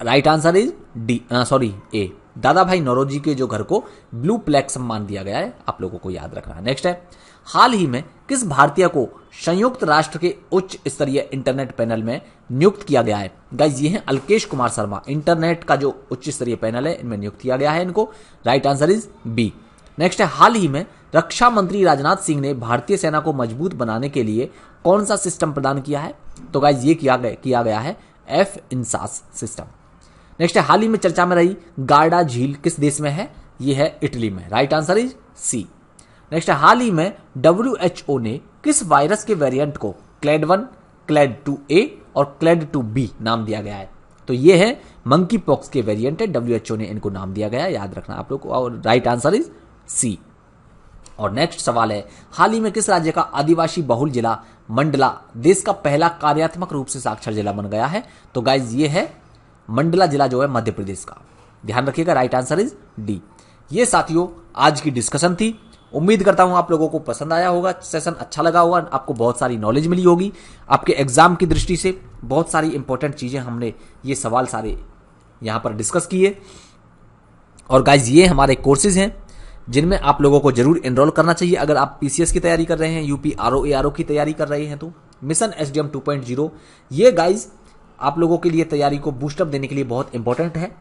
Right answer is D, sorry A. Dadabhai Naoroji के जो घर को ब्लू प्लैक सम्मान दिया गया है, आप लोगों को याद रखना है। नेक्स्ट है, हाल ही में किस भारतीय को संयुक्त राष्ट्र के उच्च स्तरीय इंटरनेट पैनल में नियुक्त किया गया है? गाइज ये हैं अल्केश कुमार शर्मा। इंटरनेट का जो उच्च स्तरीय पैनल है, इनमें नियुक्त किया गया है इनको। Right answer is B. Next है, हाल ही में रक्षा मंत्री राजनाथ सिंह ने भारतीय सेना को मजबूत बनाने के लिए कौन सा सिस्टम प्रदान किया है? तो गाइज ये किया गया है F-INSAS सिस्टम। नेक्स्ट है, हाल ही में चर्चा में रही गार्डा झील किस देश में है? ये है इटली में। Right answer is C. Next है, हाल ही में WHO ने किस वायरस के वेरिएंट को क्लैड 1, क्लैड 2A और क्लैड 2B नाम दिया गया है? तो ये है मंकी पॉक्स के वेरिएंट है, WHO ने इनको नाम दिया गया है, याद रखना आप लोग को। और राइट आंसर इज सी। और नेक्स्ट सवाल है, हाल ही में किस राज्य का आदिवासी बहुल जिला मंडला देश का पहला कार्यात्मक रूप से साक्षर जिला बन गया है? तो गाइज ये है मंडला जिला जो है मध्य प्रदेश का। ध्यान रखिएगा। Right answer is D. ये साथियों आज की डिस्कशन थी। उम्मीद करता हूं आप लोगों को पसंद आया होगा, सेशन अच्छा लगा होगा, आपको बहुत सारी नॉलेज मिली होगी। आपके एग्जाम की दृष्टि से बहुत सारी इंपॉर्टेंट चीजें हमने ये सवाल सारे यहां पर डिस्कस किए। और गाइज ये हमारे कोर्सेज हैं जिनमें आप लोगों को जरूर एनरोल करना चाहिए। अगर आप पीसीएस की तैयारी कर रहे हैं, यूपी आरओ की तैयारी कर रहे हैं, तो मिशन एसडीएम 2.0 ये गाइज आप लोगों के लिए तैयारी को बूस्टअप देने के लिए बहुत इंपॉर्टेंट है।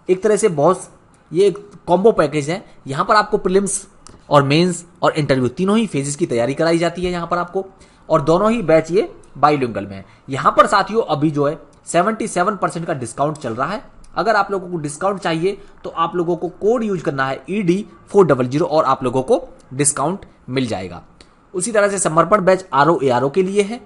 एक तरह से बहुत ये एक कॉम्बो पैकेज है। यहाँ पर आपको प्रीलिम्स और मेंस और इंटरव्यू तीनों ही फेजेस की तैयारी कराई जाती है यहाँ पर आपको, और दोनों ही बैच ये बाइलिंगुअल में है। यहाँ पर साथियों अभी जो है 77% का डिस्काउंट चल रहा है। अगर आप लोगों को डिस्काउंट चाहिए तो आप लोगों को कोड यूज करना है ED400 और आप लोगों को डिस्काउंट मिल जाएगा। उसी तरह से समर्पण बैच RO के लिए है,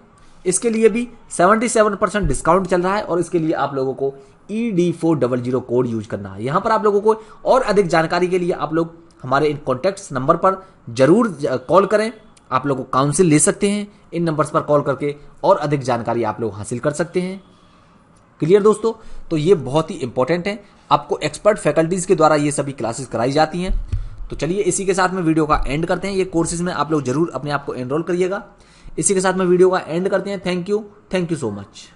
इसके लिए भी 77% डिस्काउंट चल रहा है और इसके लिए आप लोगों को ED400 कोड यूज करना है। यहां पर आप लोगों को और अधिक जानकारी के लिए आप लोग हमारे इन कॉन्टैक्ट्स नंबर पर जरूर कॉल करें। आप लोग को काउंसिल ले सकते हैं इन नंबर्स पर कॉल करके, और अधिक जानकारी आप लोग हासिल कर सकते हैं। क्लियर दोस्तों? तो ये बहुत ही इंपॉर्टेंट है, आपको एक्सपर्ट फैकल्टीज के द्वारा ये सभी क्लासेस कराई जाती हैं। तो चलिए इसी के साथ में वीडियो का एंड करते हैं। ये कोर्सेज में आप लोग जरूर अपने आप को एनरोल करिएगा। इसी के साथ में वीडियो का एंड करते हैं। Thank you so much.